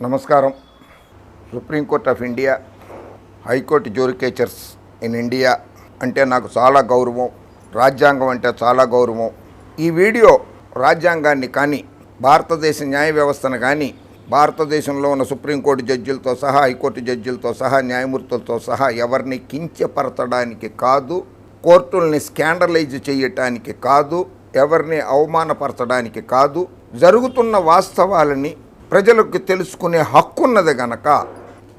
నమస్కారం. Supreme court of India, high court judicatures in India అంటే నాకు చాలా గౌరవం. రాజ్యాంగం అంటే చాలా గౌరవం. ఈ వీడియో రాజ్యాంగాన్ని కానీ, భారతదేశ న్యాయ వ్యవస్థను కానీ, భారతదేశంలో ఉన్న సుప్రీంకోర్టు జడ్జిలతో సహా, హైకోర్టు జడ్జిలతో సహా, న్యాయమూర్తులతో సహా ఎవరిని కించపరచడానికి కాదు, కోర్టుల్ని స్కాండలైజ్ చేయటానికి కాదు, ఎవరిని అవమానపరచడానికి కాదు, జరుగుతున్న వాస్తవాలని ప్రజలకు తెలుసుకునే హక్కు ఉన్నది గనక,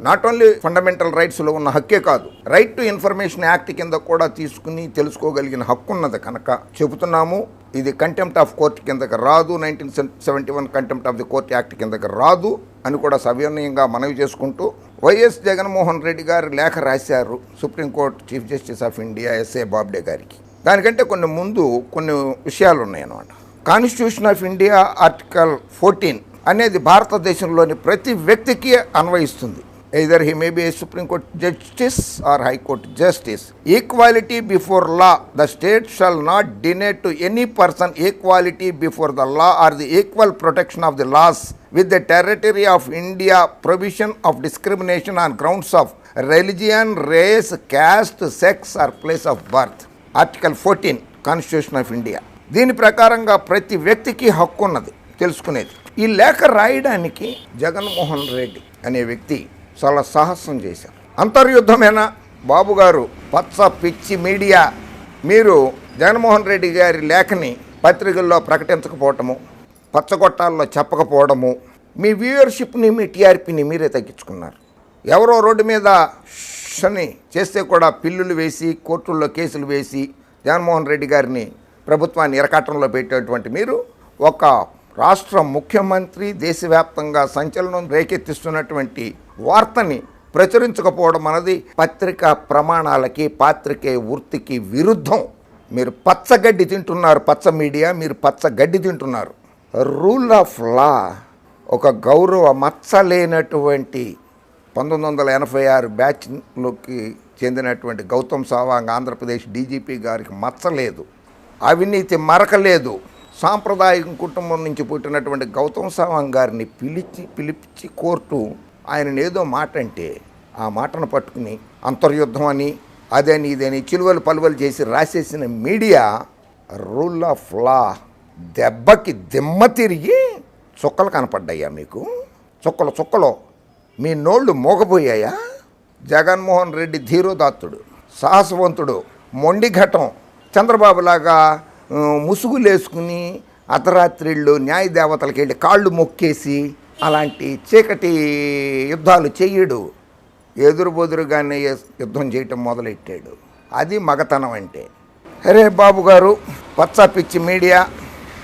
నాట్ ఓన్లీ ఫండమెంటల్ రైట్స్లో ఉన్న హక్కే కాదు, రైట్ టు ఇన్ఫర్మేషన్ యాక్ట్ కింద కూడా తీసుకుని తెలుసుకోగలిగిన హక్కు ఉన్నది కనుక చెబుతున్నాము. ఇది కంటెంప్ట్ ఆఫ్ కోర్ట్ కిందకి రాదు, 1971 contempt of the court act కిందకి రాదు అని కూడా సవినయంగా మనవి చేసుకుంటూ, వైఎస్ జగన్మోహన్ రెడ్డి గారు లేఖ రాశారు Supreme Court Chief justice of India S A Bobde గారికి. దానికంటే కొన్ని విషయాలు ఉన్నాయన్నమాట. కాన్స్టిట్యూషన్ ఆఫ్ ఇండియా ఆర్టికల్ 14 అనేది భారతదేశంలోని ప్రతి వ్యక్తికి అన్వయిస్తుంది. Either he may be a supreme court justice or high court justice. Equality before law. The state shall not deny to any person equality before the law or the equal protection of the laws with the territory of India provision of discrimination on grounds of religion, race, caste, sex or place of birth. Article 14 constitution of India. దీని ప్రకారంగా ప్రతి వ్యక్తికి హక్కు ఉన్నది తెలుసుకునేది. ఈ లేఖ రాయడానికి జగన్మోహన్ రెడ్డి అనే వ్యక్తి చాలా సాహసం చేశారు. అంతర్యుద్ధమేనా బాబు గారు, పచ్చ పిచ్చి మీడియా, మీరు జగన్మోహన్ రెడ్డి గారి లేఖని పత్రికల్లో ప్రకటించకపోవటము, పచ్చగొట్టాల్లో చెప్పకపోవడము, మీ వ్యూయర్షిప్ని, మీ టీఆర్పీని మీరే తగ్గించుకున్నారు. ఎవరో రోడ్డు మీద షని చేస్తే కూడా పిల్లులు వేసి, కోర్టుల్లో కేసులు వేసి జగన్మోహన్ రెడ్డి గారిని, ప్రభుత్వాన్ని ఇరకాటంలో పెట్టేటువంటి మీరు ఒక రాష్ట్ర ముఖ్యమంత్రి దేశవ్యాప్తంగా సంచలనం రేకెత్తిస్తున్నటువంటి వార్తని ప్రచురించకపోవడం అన్నది పత్రికా ప్రమాణాలకి, పాత్రికే వృత్తికి విరుద్ధం. మీరు పచ్చగడ్డి తింటున్నారు, పచ్చ మీడియా, మీరు పచ్చగడ్డి తింటున్నారు. రూల్ ఆఫ్ లా, ఒక గౌరవ మచ్చలేనటువంటి 1986 బ్యాచ్లోకి చెందినటువంటి గౌతమ్ సవాంగ్ ఆంధ్రప్రదేశ్ డీజీపీ గారికి మచ్చలేదు, అవినీతి మరకలేదు. సాంప్రదాయక కుటుంబం నుంచి పుట్టినటువంటి గౌతమ్ సవాంగ్ గారిని పిలిపించి కోర్టు ఆయనను ఏదో మాట అంటే, ఆ మాటను పట్టుకుని అంతర్యుద్ధం అని, అదని ఇదని చిలువలు పలువలు చేసి రాసేసిన మీడియా రూల్ ఆఫ్ లా దెబ్బకి దిమ్మ తిరిగి చుక్కలు కనపడ్డాయా మీకు? చుక్కలు మీ నోళ్ళు మోగపోయాయా? జగన్మోహన్ రెడ్డి ధీరోదాత్తుడు, సాహసవంతుడు, మొండిఘటం, చంద్రబాబులాగా ముసుగులేసుకుని అర్ధరాత్రిళ్ళు న్యాయ దేవతలకి వెళ్ళి కాళ్ళు మొక్కేసి అలాంటి చీకటి యుద్ధాలు చెయ్యడు. ఎదురుబొదురుగానే యుద్ధం చేయటం మొదలెట్టాడు. అది మగతనం అంటే. అరే బాబు గారు, పచ్చ పిచ్చి మీడియా,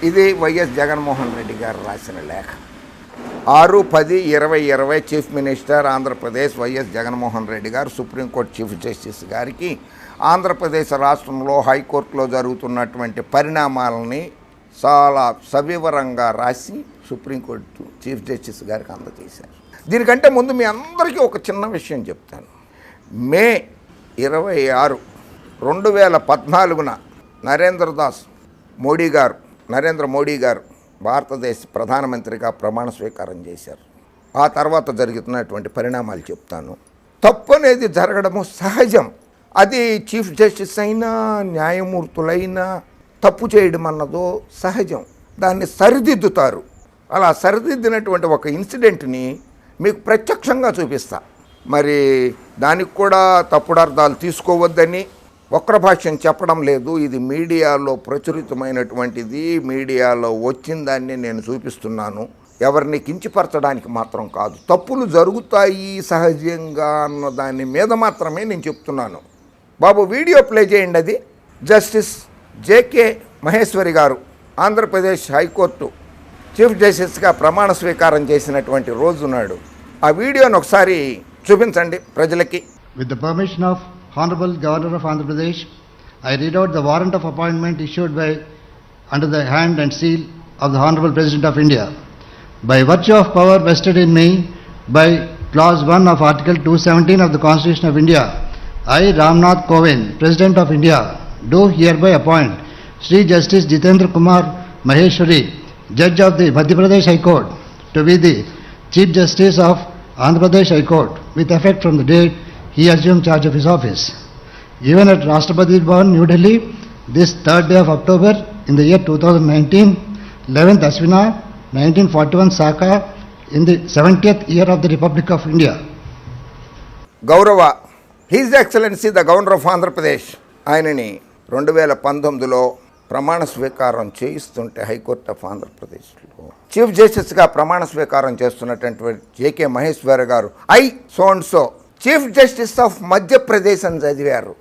ఇది వైఎస్ జగన్మోహన్ రెడ్డి గారు రాసిన లేఖ. 6/10/2020 chief minister Andhra Pradesh YS Jaganmohan Reddy గారు సుప్రీంకోర్టు చీఫ్ జస్టిస్ గారికి ఆంధ్రప్రదేశ్ రాష్ట్రంలో హైకోర్టులో జరుగుతున్నటువంటి పరిణామాలని చాలా సవివరంగా రాసి సుప్రీంకోర్టు చీఫ్ జస్టిస్ గారికి అందజేశారు. దీనికంటే ముందు మీ అందరికీ ఒక చిన్న విషయం చెప్తాను. మే 26, 2014 నరేంద్ర మోడీ గారు భారతదేశ ప్రధానమంత్రిగా ప్రమాణ స్వీకారం చేశారు. ఆ తర్వాత జరుగుతున్నటువంటి పరిణామాలు చెప్తాను. తప్పు అనేది జరగడము సహజం. అది చీఫ్ జస్టిస్ అయినా, న్యాయమూర్తులైనా తప్పు చేయడం అన్నదో సహజం. దాన్ని సరిదిద్దుతారు. అలా సరిదిద్దినటువంటి ఒక ఇన్సిడెంట్ని మీకు ప్రత్యక్షంగా చూపిస్తా. మరి దానికి కూడా తప్పుడు అర్థాలు తీసుకోవద్దని వక్రభాష్యం చెప్పడం లేదు. ఇది మీడియాలో ప్రచురితమైనటువంటిది, మీడియాలో వచ్చిన దాన్ని నేను చూపిస్తున్నాను. ఎవరిని కించపరచడానికి మాత్రం కాదు. తప్పులు జరుగుతాయి సహజంగా అన్న దాని మీద మాత్రమే నేను చెప్తున్నాను. బాబు వీడియో ప్లే చేయండి. అది జస్టిస్ జేకే మహేశ్వరి గారు ఆంధ్రప్రదేశ్ హైకోర్టు చీఫ్ జస్టిస్గా ప్రమాణ స్వీకారం చేసినటువంటి రోజు నాడు ఆ వీడియోని ఒకసారి చూపించండి ప్రజలకి. With the permission of Honorable Governor of Andhra Pradesh, I read out the warrant of appointment issued under the hand and seal of the Honorable President of India. By virtue of power vested in me by Clause 1 of Article 217 of the Constitution of India, I, Ramnath Kovind, President of India, do hereby appoint Sri Justice Jitendra Kumar Maheshwari, Judge of the Madhya Pradesh High Court, to be the Chief Justice of Andhra Pradesh High Court with effect from the date he assumed charge of his office. Given at Rashtrapati Bhavan, New Delhi, this 3rd day of October in the year 2019, 11th Ashvina, 1941 Saka, in the 70th year of the Republic of India. గౌరవ his excellency the governor of Andhra Pradesh ఆయనని 2019లో ప్రమాణ స్వీకారం చేయిస్తుంటే high court of ఆంధ్రప్రదేశ్లో chief జస్టిస్గా ప్రమాణ స్వీకారం చేస్తున్నటువంటి JK Maheshwar గారు so chief justice of Madhya Pradesh అని చదివారు.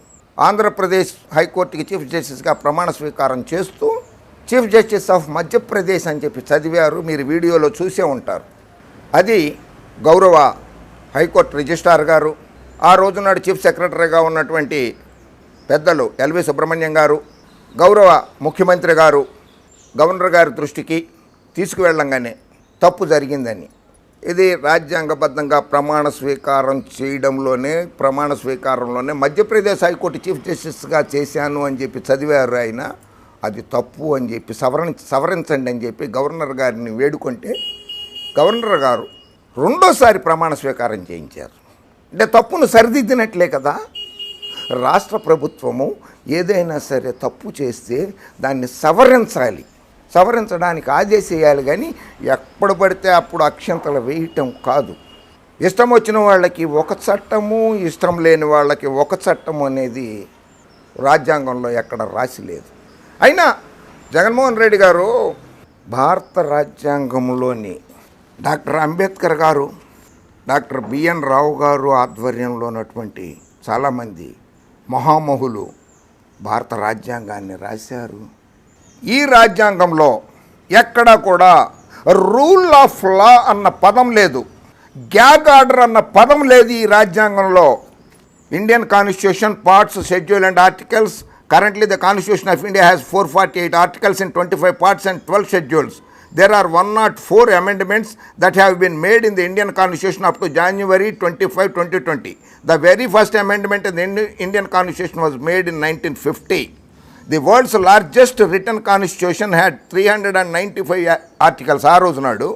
ఆంధ్రప్రదేశ్ హైకోర్టుకి చీఫ్ జస్టిస్గా ప్రమాణ స్వీకారం చేస్తూ చీఫ్ జస్టిస్ ఆఫ్ మధ్యప్రదేశ్ అని చెప్పి చదివారు. మీరు వీడియోలో చూసే ఉంటారు. అది గౌరవ హైకోర్టు రిజిస్ట్రార్ గారు, ఆ రోజునాడు చీఫ్ సెక్రటరీగా ఉన్నటువంటి పెద్దలు ఎల్వి సుబ్రహ్మణ్యం గారు, గౌరవ ముఖ్యమంత్రి గారు గవర్నర్ గారి దృష్టికి తీసుకువెళ్ళంగానే తప్పు జరిగిందని, ఇది రాజ్యాంగబద్ధంగా ప్రమాణ స్వీకారంలోనే మధ్యప్రదేశ్ హైకోర్టు చీఫ్ జస్టిస్గా చేశాను అని చెప్పి చదివారు ఆయన. అది తప్పు అని చెప్పి సవరించండి అని చెప్పి గవర్నర్ గారిని వేడుకుంటే గవర్నర్ గారు రెండోసారి ప్రమాణ స్వీకారం చేయించారు. అంటే తప్పును సరిదిద్దినట్లే కదా. రాష్ట్ర ప్రభుత్వము ఏదైనా సరే తప్పు చేస్తే దాన్ని సవరించడానికి ఆదేశేయాలి, కానీ ఎప్పుడు పడితే అప్పుడు అక్షంతలు వేయటం కాదు. ఇష్టం వచ్చిన వాళ్ళకి ఒక చట్టము, ఇష్టం లేని వాళ్ళకి ఒక చట్టము అనేది రాజ్యాంగంలో ఎక్కడ రాసి లేదు. అయినా జగన్మోహన్ రెడ్డి గారు భారత రాజ్యాంగంలోని డాక్టర్ అంబేద్కర్ గారు, డాక్టర్ బిఎన్ రావు గారు ఆధ్వర్యంలో ఉన్నటువంటి చాలామంది మహామహులు భారత రాజ్యాంగాన్ని రాశారు. ఈ రాజ్యాంగంలో ఎక్కడా కూడా రూల్ ఆఫ్ లా అన్న పదం లేదు, గ్యాగ్ ఆర్డర్ అన్న పదం లేదు ఈ రాజ్యాంగంలో. Indian constitution parts, schedule and articles. Currently the Constitution of India has 448 articles in 25 parts and 12 schedules. There are 104 amendments that have been made in the Indian Constitution up to January 25, 2020. The very first amendment in the Indian Constitution was made in 1950. The world's largest written constitution had 395 articles ఆ రోజు నాడు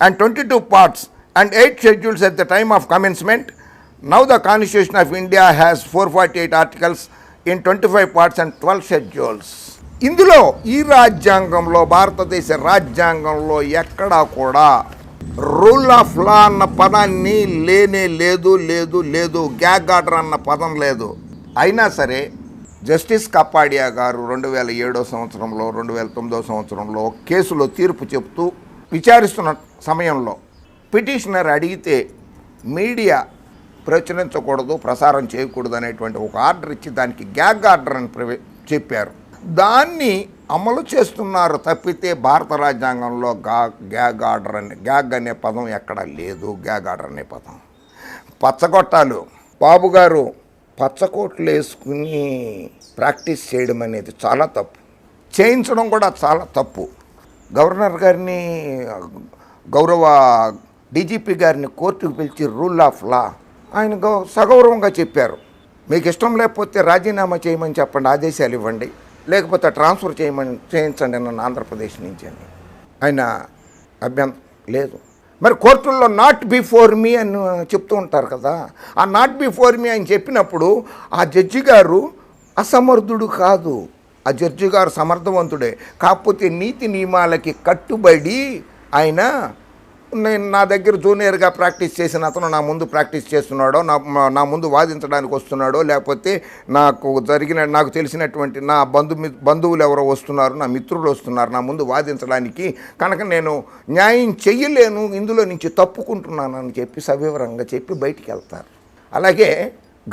and 22 parts and 8 schedules at the time of commencement. Now the Constitution of India has 448 articles in 25 parts and 12 schedules. ఇందులో ఈ రాజ్యాంగంలో, భారతదేశ రాజ్యాంగంలో ఎక్కడా కూడా రూల్ ఆఫ్ లా అన్న పదాన్ని లేదు, గ్యాగ్ ఆర్డర్ అన్న పదం లేదు. అయినా సరే జస్టిస్ కపాడియా గారు 2007 సంవత్సరంలో 2009 సంవత్సరంలో కేసులో తీర్పు చెప్తూ విచారిస్తున్న సమయంలో పిటిషనర్ అడిగితే మీడియా ప్రచురించకూడదు, ప్రసారం చేయకూడదు అనేటువంటి ఒక ఆర్డర్ ఇచ్చి దానికి గ్యాగ్ ఆర్డర్ అని చెప్పారు. దాన్ని అమలు చేస్తున్నారు తప్పితే భారత రాజ్యాంగంలో గ్యాగ్ అనే పదం ఎక్కడ లేదు. గ్యాగ్ ఆర్డర్ అనే పదం పచ్చగొట్టాలు. బాబు గారు పచ్చకోట్లు వేసుకుని ప్రాక్టీస్ చేయడం అనేది చాలా తప్పు, చేయించడం కూడా చాలా తప్పు. గవర్నర్ గారిని, గౌరవ డీజీపీ గారిని కోర్టుకు పిలిచి రూల్ ఆఫ్ లా ఆయన సగౌరవంగా చెప్పారు. మీకు ఇష్టం లేకపోతే రాజీనామా చేయమని చెప్పండి, ఆదేశాలు ఇవ్వండి, లేకపోతే ట్రాన్స్ఫర్ చేయించండి నన్ను ఆంధ్రప్రదేశ్ నుంచి అని. ఆయన అభ్యంతరం లేదు. మరి కోర్టుల్లో నాట్ బిఫోర్ మీ అని చెప్తూ ఉంటారు కదా, ఆ నాట్ బిఫోర్ మీ అని చెప్పినప్పుడు ఆ జడ్జి గారు అసమర్థుడు కాదు, ఆ జడ్జి గారు సమర్థవంతుడే. కాకపోతే నీతి నియమాలకి కట్టుబడి ఆయన, నేను నా దగ్గర జూనియర్గా ప్రాక్టీస్ చేసిన అతను నా ముందు ప్రాక్టీస్ చేస్తున్నాడో, నా ముందు వాదించడానికి వస్తున్నాడో, లేకపోతే నాకు తెలిసినటువంటి నా బంధువులు ఎవరో వస్తున్నారు, నా మిత్రులు వస్తున్నారు నా ముందు వాదించడానికి, కనుక నేను న్యాయం చెయ్యలేను, ఇందులో నుంచి తప్పుకుంటున్నాను అని చెప్పి సవివరంగా చెప్పి బయటికి వెళ్తారు. అలాగే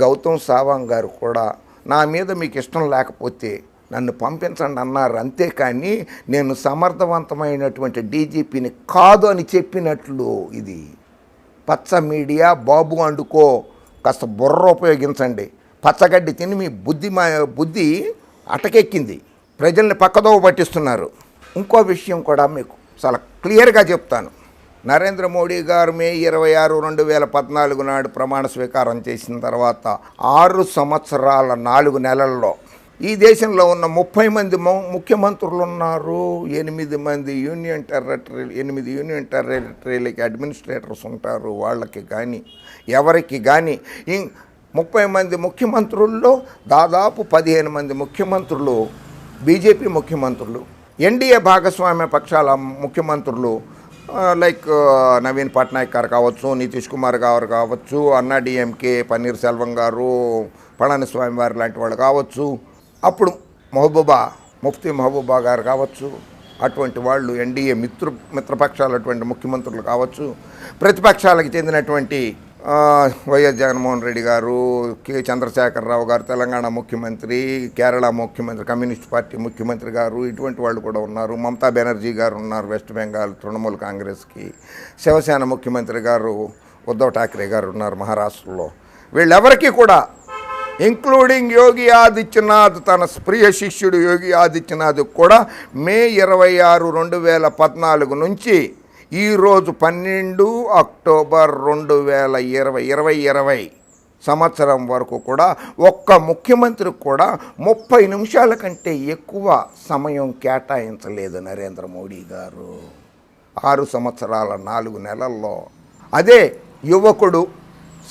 గౌతమ్ సావాంగ్ గారు కూడా నా మీద మీకు ఇష్టం లేకపోతే నన్ను పంపించండి అన్నారు. అంతేకాని నేను సమర్థవంతమైనటువంటి డీజీపీని కాదు అని చెప్పినట్లు. ఇది పచ్చ మీడియా. బాబు అండుకో, కాస్త బుర్ర ఉపయోగించండి. పచ్చగడ్డి తిని మీ బుద్ధి అటకెక్కింది, ప్రజల్ని పక్కదోవ పట్టిస్తున్నారు. ఇంకో విషయం కూడా మీకు చాలా క్లియర్గా చెప్తాను. నరేంద్ర మోడీ గారు మే 26, 2014 నాడు ప్రమాణ స్వీకారం చేసిన తర్వాత 6 సంవత్సరాల 4 నెలల్లో ఈ దేశంలో ఉన్న 30 మంది ముఖ్యమంత్రులు ఉన్నారు, 8 మంది యూనియన్ టెరిటరీలకి అడ్మినిస్ట్రేటర్స్ ఉంటారు. వాళ్ళకి కానీ ఎవరికి కానీ 30 మంది ముఖ్యమంత్రుల్లో దాదాపు 15 మంది ముఖ్యమంత్రులు బీజేపీ ముఖ్యమంత్రులు, ఎన్డీఏ భాగస్వామ్య పక్షాల ముఖ్యమంత్రులు లైక్ నవీన్ పట్నాయక్ గారు కావచ్చు, నితీష్ కుమార్ గారు కావచ్చు, అన్నా డిఎంకే పన్నీర్ సెల్వం గారు, పళనిస్వామి వారు లాంటి వాళ్ళు కావచ్చు, అప్పుడు ముఫ్తీ మహబూబా గారు కావచ్చు, అటువంటి వాళ్ళు ఎన్డీఏ మిత్రపక్షాలు అటువంటి ముఖ్యమంత్రులు కావచ్చు, ప్రతిపక్షాలకు చెందినటువంటి వైఎస్ జగన్మోహన్ రెడ్డి గారు, కె చంద్రశేఖరరావు గారు తెలంగాణ ముఖ్యమంత్రి, కేరళ ముఖ్యమంత్రి, కమ్యూనిస్ట్ పార్టీ ముఖ్యమంత్రి గారు, ఇటువంటి వాళ్ళు కూడా ఉన్నారు. మమతా బెనర్జీ గారు ఉన్నారు వెస్ట్ బెంగాల్ తృణమూల్ కాంగ్రెస్కి. శివసేన ముఖ్యమంత్రి గారు ఉద్ధవ్ ఠాక్రే గారు ఉన్నారు మహారాష్ట్రలో. వీళ్ళెవరికి కూడా ఇంక్లూడింగ్ యోగి ఆదిత్యనాథ్, తన ప్రియ శిష్యుడు యోగి ఆదిత్యనాథ్ కూడా మే 26, 2014 నుంచి ఈరోజు 12 అక్టోబర్ 2020 సంవత్సరం వరకు కూడా ఒక్క ముఖ్యమంత్రికి కూడా 30 నిమిషాల కంటే ఎక్కువ సమయం కేటాయించలేదు నరేంద్ర మోడీ గారు 6 సంవత్సరాల 4 నెలల్లో. అదే యువకుడు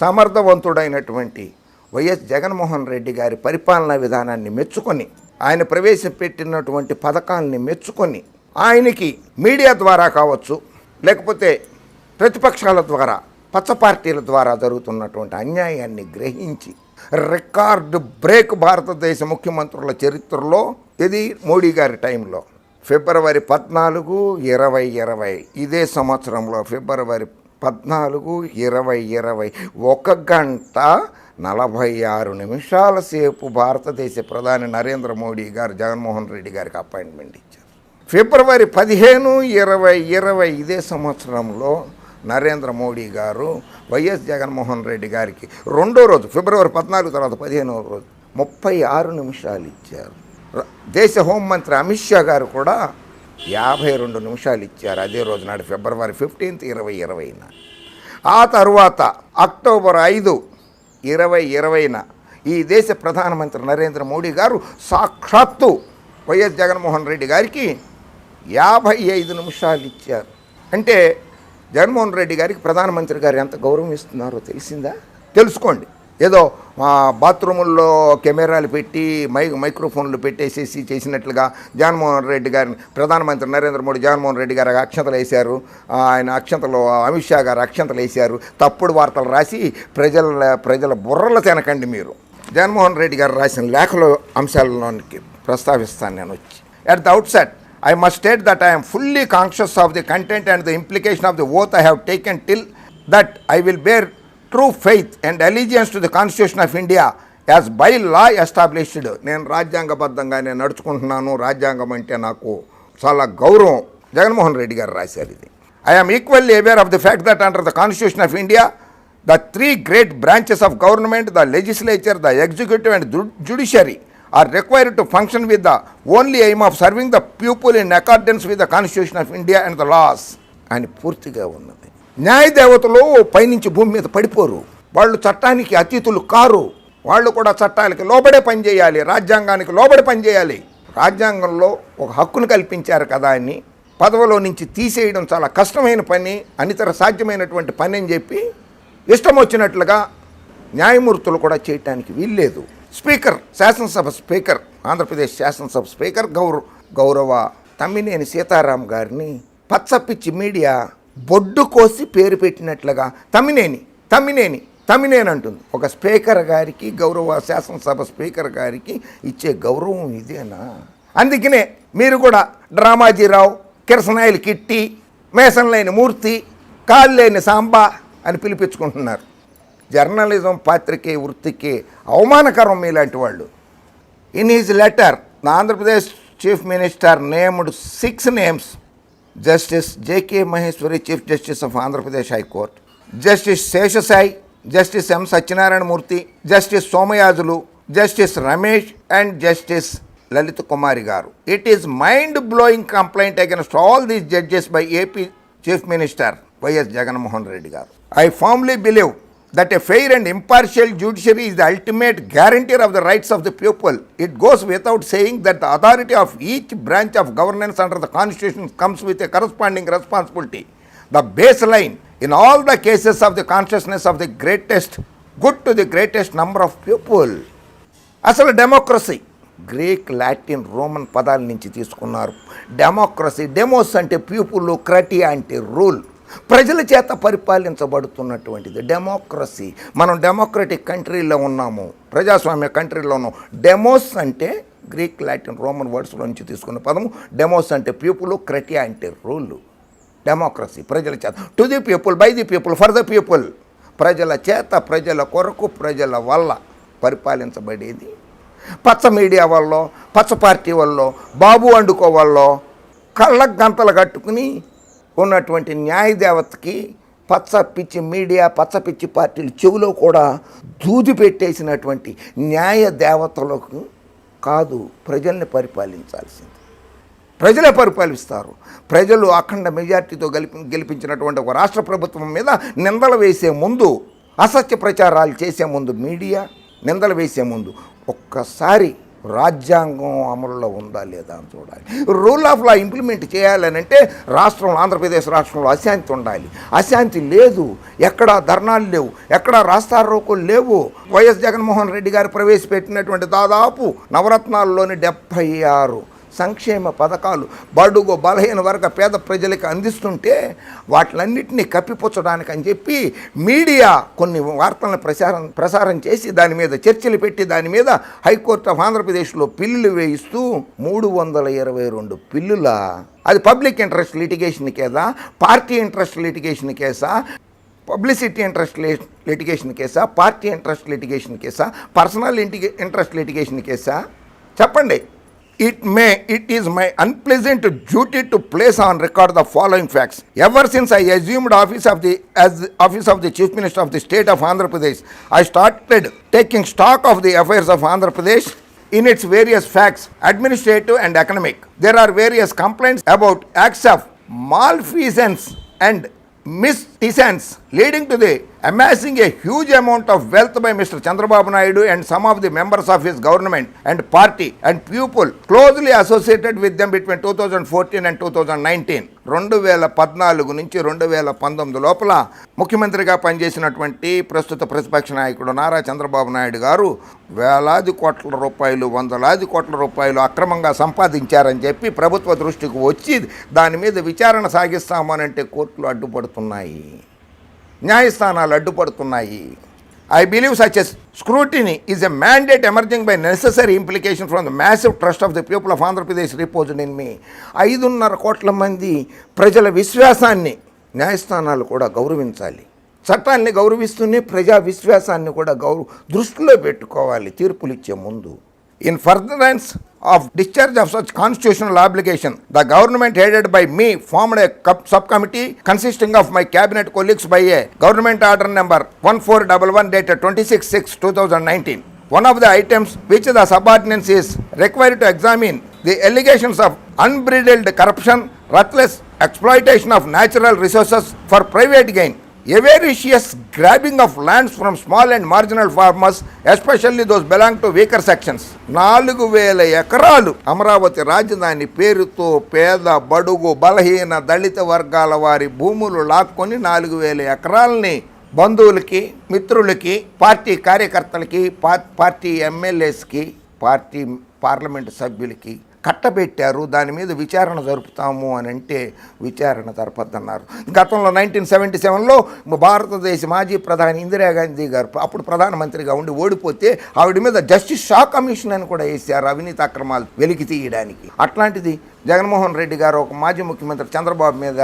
సమర్థవంతుడైనటువంటి వైఎస్ జగన్మోహన్ రెడ్డి గారి పరిపాలనా విధానాన్ని మెచ్చుకొని, ఆయన ప్రవేశపెట్టినటువంటి పథకాలని మెచ్చుకొని, ఆయనకి మీడియా ద్వారా కావచ్చు, లేకపోతే ప్రతిపక్షాల ద్వారా, పచ్చ పార్టీల ద్వారా జరుగుతున్నటువంటి అన్యాయాన్ని గ్రహించి రికార్డు బ్రేక్ భారతదేశ ముఖ్యమంత్రుల చరిత్రలో ఇది మోడీ గారి టైంలో ఫిబ్రవరి 14, 2020 ఇదే సంవత్సరంలో ఫిబ్రవరి 14, 2020 1 గంట 46 నిమిషాల సేపు భారతదేశ ప్రధాని నరేంద్ర మోడీ గారు జగన్మోహన్ రెడ్డి గారికి అపాయింట్మెంట్ ఇచ్చారు. ఫిబ్రవరి 15, 2020 ఇదే సంవత్సరంలో నరేంద్ర మోడీ గారు వైఎస్ జగన్మోహన్ రెడ్డి గారికి రెండో రోజు ఫిబ్రవరి 14 తర్వాత 15వ రోజు 36 నిమిషాలు ఇచ్చారు. దేశ హోంమంత్రి అమిత్ షా గారు కూడా 52 నిమిషాలు ఇచ్చారు అదే రోజు నాడు ఫిబ్రవరి 15, 2020. ఆ తర్వాత అక్టోబర్ 5, 2020 ఈ దేశ ప్రధానమంత్రి నరేంద్ర మోడీ గారు సాక్షాత్తు వైఎస్ జగన్మోహన్ రెడ్డి గారికి 55 నిమిషాలు ఇచ్చారు. అంటే జగన్మోహన్ రెడ్డి గారికి ప్రధానమంత్రి గారు ఎంత గౌరవం ఇస్తున్నారో తెలిసిందా? తెలుసుకోండి. ఏదో బాత్రూముల్లో కెమెరాలు పెట్టి మైక్రోఫోన్లు పెట్టేసేసి చేసినట్లుగా జగన్మోహన్ రెడ్డి గారిని ప్రధానమంత్రి నరేంద్ర మోడీ జగన్మోహన్ రెడ్డి గారు అక్షంతలు వేశారు, ఆయన అక్షంతలు అమిత్ షా గారు అక్షంతలు వేశారు, తప్పుడు వార్తలు రాసి ప్రజల బుర్రలు తినకండి మీరు. జగన్మోహన్ రెడ్డి గారు రాసిన లేఖలో అంశాలలోనికి ప్రస్తావిస్తాను నేను వచ్చి. At the outset, I must state that I am fully conscious of the content and the implication of the oath I have taken till that I will bear true faith and allegiance to the Constitution of India as by law established. నేను రాజ్యాంగబద్ధంగానే నడుచుకుంటున్నాను, రాజ్యాంగం అంటే నాకు చాలా గౌరవం. జగన్మోహన్ రెడ్డి గారు రాశారు ఇది. I am equally aware of the fact that under the Constitution of India, the 3 great branches of government, the legislature, the executive and judiciary, are required to function with the only aim of serving the people in accordance with the Constitution of India and the laws. అని పూర్తిగా ఉన్నది. న్యాయదేవతలు పైనుంచి భూమి మీద పడిపోరు, వాళ్ళు చట్టానికి అతీతులు car, వాళ్ళు కూడా చట్టాలకి లోబడే పనిచేయాలి, రాజ్యాంగానికి లోబడి పనిచేయాలి. రాజ్యాంగంలో ఒక హక్కును కల్పించారు కదా అని పదవిలో నుంచి తీసేయడం చాలా కష్టమైన పని, అనితర సాధ్యమైనటువంటి పని అని చెప్పి ఇష్టం వచ్చినట్లుగా న్యాయమూర్తులు కూడా చేయటానికి వీల్లేదు. స్పీకర్, శాసనసభ స్పీకర్, ఆంధ్రప్రదేశ్ శాసనసభ స్పీకర్ గౌరవ తమ్మినేని సీతారాం గారిని పచ్చపిచ్చి మీడియా బొడ్డు కోసి పేరు పెట్టినట్లుగా తమ్మినేని అంటుంది. ఒక స్పీకర్ గారికి, గౌరవ శాసనసభ స్పీకర్ గారికి ఇచ్చే గౌరవం ఇదేనా? అందుకనే మీరు కూడా డ్రామాజీరావు, కిరసనాయిలు కిట్టి, మేసంలేని మూర్తి, కాళ్ళేని సాంబా అని పిలిపించుకుంటున్నారు. జర్నలిజం పాత్రికే వృత్తికి అవమానకరం మీలాంటి వాళ్ళు. In his letter the Andhra Pradesh chief minister named 6 names: justice JK Maheshwari, chief justice of Andhra Pradesh high court, justice Seshasai, justice M Satyanarayana Murthy, justice Somayajulu, justice Ramesh and justice Lalit Kumari garu. It is mind blowing complaint against all these judges by AP chief minister YS Jaganmohan Reddy garu. I firmly believe that a fair and impartial judiciary is the ultimate guarantor of the rights of the people. It goes without saying that the authority of each branch of governance under the Constitution comes with a corresponding responsibility. The baseline in all the cases of the consciousness of the greatest good to the greatest number of people. అసలు democracy Greek Latin Roman పదాల నుంచి తీసుకున్నారు. Democracy, demos అంటే people, క్రటియా అంటే rule, ప్రజల చేత పరిపాలించబడుతున్నటువంటిది democracy. మనం democratic కంట్రీలో ఉన్నాము, ప్రజాస్వామ్య కంట్రీలో ఉన్నాం. డెమోస్ అంటే గ్రీక్ లాటిన్ రోమన్ వర్డ్స్లో నుంచి తీసుకున్న పదము. డెమోస్ అంటే పీపుల్, క్రటియా అంటే రూల్. డెమోక్రసీ ప్రజల చేత, to the people, by the people, for the people, ప్రజల చేత, ప్రజల కొరకు, ప్రజల వల్ల పరిపాలించబడేది. పచ్చ మీడియా వల్ల, పచ్చ పార్టీ వల్ల, బాబు వండుకో వల్ల కళ్ళకు గంతలు కట్టుకుని ఉన్నటువంటి న్యాయదేవతకి పచ్చ పిచ్చి మీడియా, పచ్చ పిచ్చి పార్టీలు చెవిలో కూడా దూది పెట్టేసినటువంటి న్యాయ దేవతలకు కాదు ప్రజల్ని పరిపాలించాల్సింది. ప్రజలే పరిపాలిస్తారు. ప్రజలు అఖండ మెజార్టీతో గెలిపించినటువంటి ఒక రాష్ట్ర ప్రభుత్వం మీద నిందలు వేసే ముందు, అసత్య ప్రచారాలు చేసే ముందు, మీడియా నిందలు వేసే ముందు ఒక్కసారి రాజ్యాంగం అమలులో ఉందా లేదా అని చూడాలి. రూల్ ఆఫ్ లా ఇంప్లిమెంట్ చేయాలనంటే రాష్ట్రంలో, ఆంధ్రప్రదేశ్ రాష్ట్రంలో అశాంతి ఉండాలి. అశాంతి లేదు, ఎక్కడా ధర్నాలు లేవు, ఎక్కడా రాస్తారోకోలు లేవు. వైఎస్ జగన్మోహన్ రెడ్డి గారు ప్రవేశపెట్టినటువంటి దాదాపు నవరత్నాల్లోని 76 సంక్షేమ పథకాలు బడుగు బలహీన వర్గ పేద ప్రజలకు అందిస్తుంటే వాటిలన్నింటినీ కప్పిపుచ్చడానికి అని చెప్పి మీడియా కొన్ని వార్తలను ప్రసారం చేసి దాని మీద చర్చలు పెట్టి దాని మీద హైకోర్టు ఆఫ్ ఆంధ్రప్రదేశ్లో పిల్లులు వేయిస్తూ 322 పిల్లుల, అది పబ్లిక్ ఇంట్రెస్ట్ లిటిగేషన్ కేసా, పార్టీ ఇంట్రెస్ట్ లిటిగేషన్ కేసా, పబ్లిసిటీ ఇంట్రెస్ట్ లిటిగేషన్ కేసా, పార్టీ ఇంట్రెస్ట్ లిటిగేషన్ కేసా, పర్సనల్ ఇంట్రెస్ట్ లిటిగేషన్ కేసా? చెప్పండి. It is my unpleasant duty to place on record the following facts. Ever since I assumed office of the Chief Minister of the state of Andhra Pradesh, I started taking stock of the affairs of Andhra Pradesh in its various facts, administrative and economic. There are various complaints about acts of malfeasance and misdemeanors leading to the amassing a huge amount of wealth by Mr. Chandrababu Naidu and some of the members of his government and party and people closely associated with them between 2014 and 2019. 2014 నుంచి 2019 లోపల ముఖ్యమంత్రిగా పనిచేసినటువంటి ప్రస్తుత ప్రతిపక్ష నాయకుడు నారా చంద్రబాబు నాయుడు గారు వేలాది కోట్ల రూపాయలు, వందలాది కోట్ల రూపాయలు అక్రమంగా సంపాదించారని చెప్పి ప్రభుత్వ దృష్టికి వచ్చి దాని మీద విచారణ సాగిస్తామనంటే కోర్టులు అడ్డుపడుతున్నాయి, న్యాయస్థానాలు అడ్డుపడుతున్నాయి. I believe such a scrutiny is a mandate emerging by necessary implication from the massive trust of the people of Andhra Pradesh reposed in me. 5.5 కోట్ల మంది ప్రజల విశ్వాసాన్ని న్యాయస్థానాలు కూడా గౌరవించాలి. చట్టాన్ని గౌరవిస్తూనే ప్రజా విశ్వాసాన్ని కూడా దృష్టిలో పెట్టుకోవాలి తీర్పులు ఇచ్చే ముందు. In furtherance of discharge of such constitutional obligation, the government headed by me formed a subcommittee consisting of my cabinet colleagues by a government order number 1411 dated 26/6/2019. One of the items which the subordinates is required to examine the allegations of unbridled corruption, ruthless exploitation of natural resources for private gain, avaricious grabbing of lands from small and marginal farmers, especially those belong to weaker sections. 4,000 ఎకరాలు అమరావతి రాజధాని పేరుతో పేద, బడుగు, బలహీన, దళిత వర్గాల వారి భూములు లాక్కొని 4,000 ఎకరాలని బంధువులకి, మిత్రులకి, పార్టీ కార్యకర్తలకి, పార్టీ ఎమ్మెల్యేస్కి, పార్టీ పార్లమెంటు సభ్యులకి కట్టబెట్టారు. దాని మీద విచారణ జరుపుతాము అని అంటే విచారణ జరపద్దన్నారు. గతంలో 1977లో భారతదేశ మాజీ ప్రధాని ఇందిరాగాంధీ గారు అప్పుడు ప్రధానమంత్రిగా ఉండి ఓడిపోతే ఆవిడ మీద జస్టిస్ షా కమిషన్ అని కూడా వేశారు అవినీతి అక్రమాలు వెలికి తీయడానికి. అట్లాంటిది జగన్మోహన్ రెడ్డి గారు ఒక మాజీ ముఖ్యమంత్రి చంద్రబాబు మీద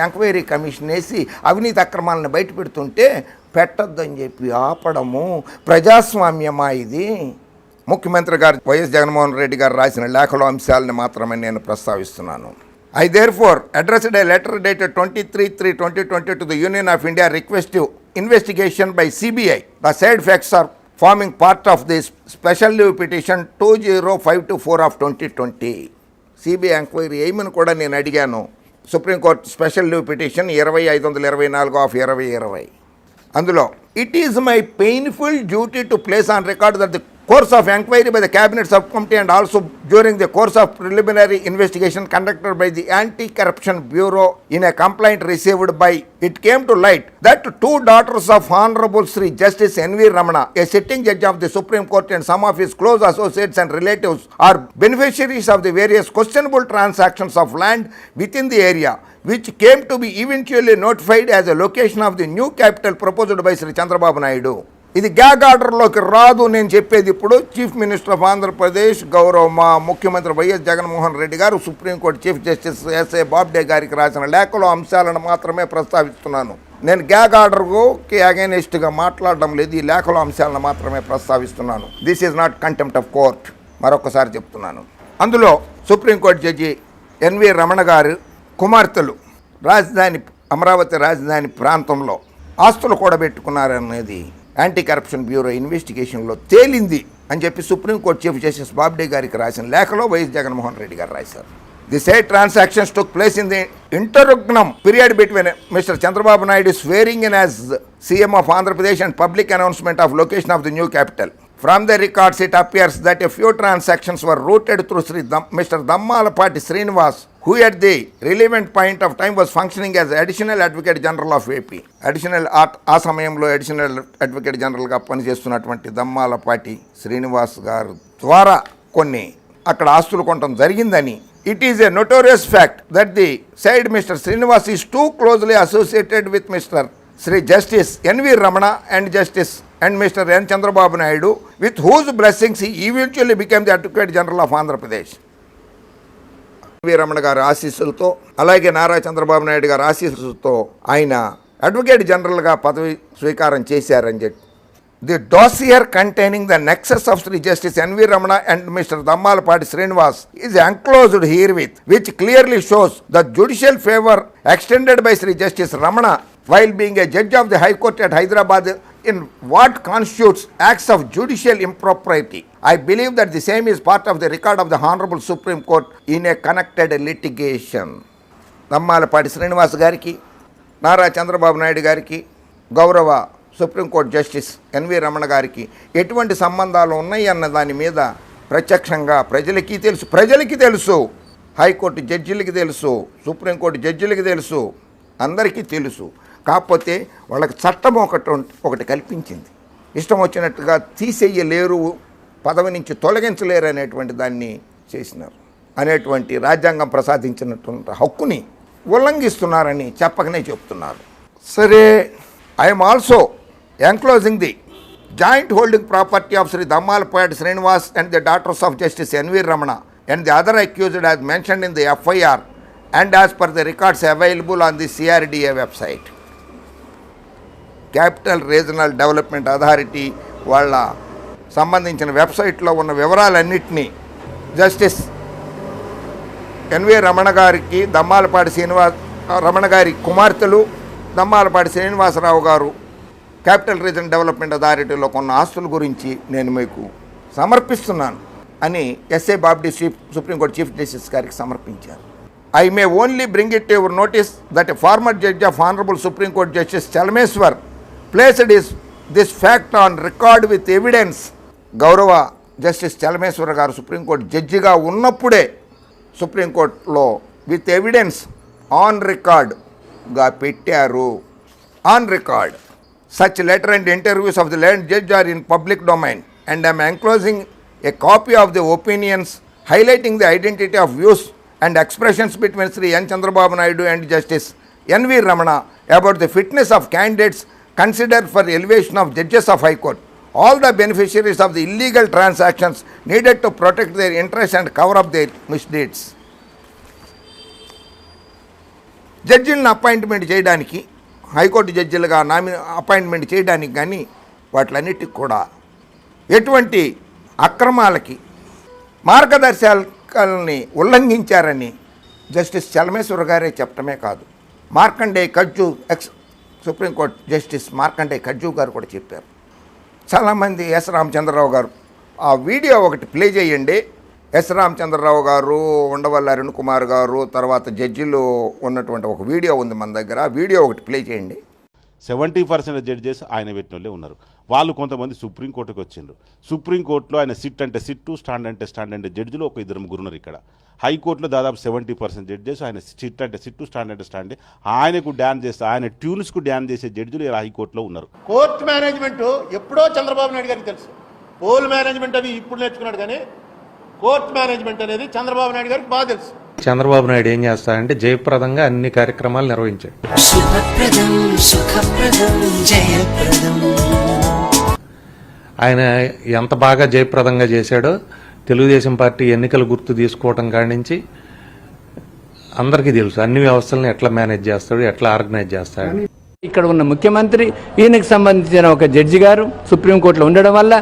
ఎంక్వైరీ కమిషన్ వేసి అవినీతి అక్రమాలను బయట పెడుతుంటే పెట్టొద్దని చెప్పి ఆపడము ప్రజాస్వామ్యమా ఇది? ముఖ్యమంత్రి గారు వైఎస్ జగన్మోహన్ రెడ్డి గారు రాసిన లేఖలో అంశాలను మాత్రమే నేను ప్రస్తావిస్తున్నాను. I therefore addressed a letter dated 23/3/2020 to the Union of India requesting investigation by CBI. The said facts are forming part of this special leave petition 20524 of 2020. CBI enquiry ఏమని కూడా నేను అడిగాను. Supreme court special leave petition 20/524 of 2020. అందులో it is my painful duty to place on record that the course of inquiry by the cabinet subcommittee and also during the course of preliminary investigation conducted by the anti-corruption bureau in a complaint received by it came to light that two daughters of honorable Sri Justice N.V. Ramana, a sitting judge of the Supreme Court, and some of his close associates and relatives are beneficiaries of the various questionable transactions of land within the area, which came to be eventually notified as a location of the new capital proposed by Sri Chandrababu Naidu. ఇది gag ఆర్డర్లోకి రాదు. నేను చెప్పేది ఇప్పుడు chief minister of Andhra Pradesh గౌరవ మా ముఖ్యమంత్రి YS Jaganmohan Reddy గారు Supreme Court Chief Justice S A Bobde గారికి రాసిన లేఖలో అంశాలను మాత్రమే ప్రస్తావిస్తున్నాను. నేను గ్యాగ్ ఆర్డర్కి అగైనెస్ట్గా మాట్లాడడం లేదు. ఈ లేఖలో అంశాలను మాత్రమే ప్రస్తావిస్తున్నాను. This is not contempt of court. మరొకసారి చెప్తున్నాను. అందులో సుప్రీంకోర్టు జడ్జి ఎన్వి రమణ గారు కుమార్తెలు అమరావతి రాజధాని ప్రాంతంలో ఆస్తులు కూడబెట్టుకున్నారనేది యాంటీ కరప్షన్ బ్యూరో ఇన్వెస్టిగేషన్లో తేలింది అని చెప్పి సుప్రీంకోర్టు చీఫ్ జస్టిస్ బాబ్డే గారికి రాసిన లేఖలో వైఎస్ జగన్మోహన్ రెడ్డి గారు రాశారు. The said transactions took place in the interregnum period between Mr. Chandrababu Naidu swearing in as CM of Andhra Pradesh and public announcement of location of the new capital. From the records, it appears that a few transactions were routed through Mr. Dammalapati Srinivas, who at the relevant point of time was functioning as Additional Advocate General of AP. ఆ సమయంలో additional advocate జనరల్గా పనిచేస్తున్నటువంటి దమ్మాలపాటి శ్రీనివాస్ గారు ద్వారా కొన్ని అక్కడ ఆస్తులు కొనడం జరిగిందని. It is a notorious fact that the said Mr. Srinivas is too closely associated with Mr. Sri Justice N.V. Ramana and Mr. N. Chandrababu Naidu, with whose blessings he eventually became the Advocate General of Andhra Pradesh. N V Ramana గారి ఆశీస్సులతో అలాగే నారా చంద్రబాబు నాయుడు గారి ఆశీస్సులతో ఆయన advocate జనరల్గా పదవి స్వీకారం చేశారని చెప్పి the dossier containing the nexus of Sri Justice N.V. Ramana and Mr. Dammalapati Srinivas is enclosed herewith, which clearly shows the judicial favor extended by Sri Justice Ramana while being a judge of the High Court at Hyderabad in what constitutes acts of judicial impropriety. I believe that the same is part of the record of the Honorable Supreme Court in a connected litigation. Dammalapati Srinivas గారికి, నారా చంద్రబాబు నాయుడు గారికి, గౌరవ supreme court justice NV Ramana గారికి ఎటువంటి సంబంధాలు ఉన్నాయి అన్న దాని మీద ప్రత్యక్షంగా ప్రజలకి తెలుసు, హైకోర్టు జడ్జిలకి తెలుసు, సుప్రీంకోర్టు జడ్జిలకి తెలుసు, అందరికీ తెలుసు. కాకపోతే వాళ్ళకి చట్టం ఒకటి కల్పించింది. ఇష్టం వచ్చినట్టుగా తీసేయలేరు, పదవి నుంచి తొలగించలేరు అనేటువంటి దాన్ని చేసినారు. అనేటువంటి రాజ్యాంగం ప్రసాదించినటువంటి హక్కుని ఉల్లంఘిస్తున్నారని చెప్పకనే చెప్తున్నారు. సరే, I'm also enclosing the joint holding property of Sri Dammalapati Srinivas and the daughters of Justice N.V. Ramana and the other accused as mentioned in the FIR and as per the records available on the CRDA website. Capital Regional Development Authority వాళ్ళ సంబంధించిన వెబ్సైట్లో ఉన్న వివరాలన్నింటినీ justice NV Ramana గారికి, రమణ గారి కుమార్తెలు దమ్మాలపాటి శ్రీనివాసరావు గారు capital region development అథారిటీలో కొన్న ఆస్తుల గురించి నేను మీకు సమర్పిస్తున్నాను అని S A Bobde Supreme Court Chief Justice గారికి సమర్పించారు. I may only bring it your notice that a former judge of honourable Supreme Court justice Chelameswar placed this fact on record with evidence. గౌరవ జస్టిస్ చలమేశ్వర్ గారు సుప్రీంకోర్టు జడ్జిగా ఉన్నప్పుడే సుప్రీంకోర్టులో విత్ ఎవిడెన్స్ ఆన్ రికార్డ్గా పెట్టారు. On record. Such letter and interviews of the land judge are in public domain, and I am enclosing a copy of the opinions highlighting the identity of views and expressions between Sri N. Chandrababu Naidu and Justice N.V. Ramana about the fitness of candidates considered for elevation of judges of High Court. All the beneficiaries of the illegal transactions needed to protect their interests and cover up their misdeeds. జడ్జిలను appointment చేయడానికి, high court జడ్జిలుగా appointment చేయడానికి కానీ వాటిలన్నిటికి కూడా ఎటువంటి అక్రమాలకి మార్గదర్శకాలని ఉల్లంఘించారని justice Chelameswar గారే చెప్పడమే కాదు, మార్కండేయ కజ్జు సుప్రీంకోర్టు జస్టిస్ మార్కండేయ కజ్జు గారు కూడా చెప్పారు. చాలామంది ఎస్ రామచంద్రరావు గారు ఆ వీడియో ఒకటి ప్లే చేయండి. ఎస్ రామచంద్రరావు గారు, ఉండవల్లి అరుణ్ కుమార్ గారు, తర్వాత జడ్జిలు ఉన్నటువంటి ఒక వీడియో ఉంది మన దగ్గర. ఆ వీడియో ఒకటి ప్లే చేయండి. 70% జడ్జెస్ ఆయన పెట్టిన వాళ్ళే ఉన్నారు. వాళ్ళు కొంతమంది సుప్రీంకోర్టుకి వచ్చిండ్రు. సుప్రీంకోర్టులో ఆయన సిట్ అంటే సిట్టు, స్టాండ్ అంటే స్టాండ్ అంటే జడ్జిలు ఒక 2 ముగ్గురు ఉన్నారు ఇక్కడ. హైకోర్టులో దాదాపు 70% జడ్జెస్ ఆయన సిట్ అంటే సిట్టు, స్టాండ్ అంటే స్టాండ్, ఆయనకు డ్యాన్ చేస్తే ఆయన ట్యూన్స్కు డ్యాన్ చేసే జడ్జిలు ఇలా హైకోర్టులో ఉన్నారు. కోర్టు మేనేజ్మెంట్ ఎప్పుడో చంద్రబాబు నాయుడు గారికి తెలుసు. పోల్ మేనేజ్మెంట్ అవి ఇప్పుడు నేర్చుకున్నాడు, కానీ కోర్టు మేనేజ్మెంట్ అనేది చంద్రబాబు నాయుడు గారికి బాగా తెలుసు. చంద్రబాబు నాయుడు ఏం చేస్తాడంటే జయప్రదంగా అన్ని కార్యక్రమాలు నిర్వహించాడు. శుభప్రదం సుఖప్రదం జయప్రదం. ఆయన ఎంత బాగా జయప్రదంగా చేశాడో తెలుగుదేశం పార్టీ ఎన్నికల గుర్తు తీసుకోవటం కాడి నుంచి అందరికీ తెలుసు. అన్ని వ్యవస్థలను ఎట్లా మేనేజ్ చేస్తాడు, ఎట్లా ఆర్గనైజ్ చేస్తాడు. ఇక్కడ ఉన్న ముఖ్యమంత్రి, ఈయనకు సంబంధించిన ఒక జడ్జి గారు సుప్రీంకోర్టులో ఉండడం వల్ల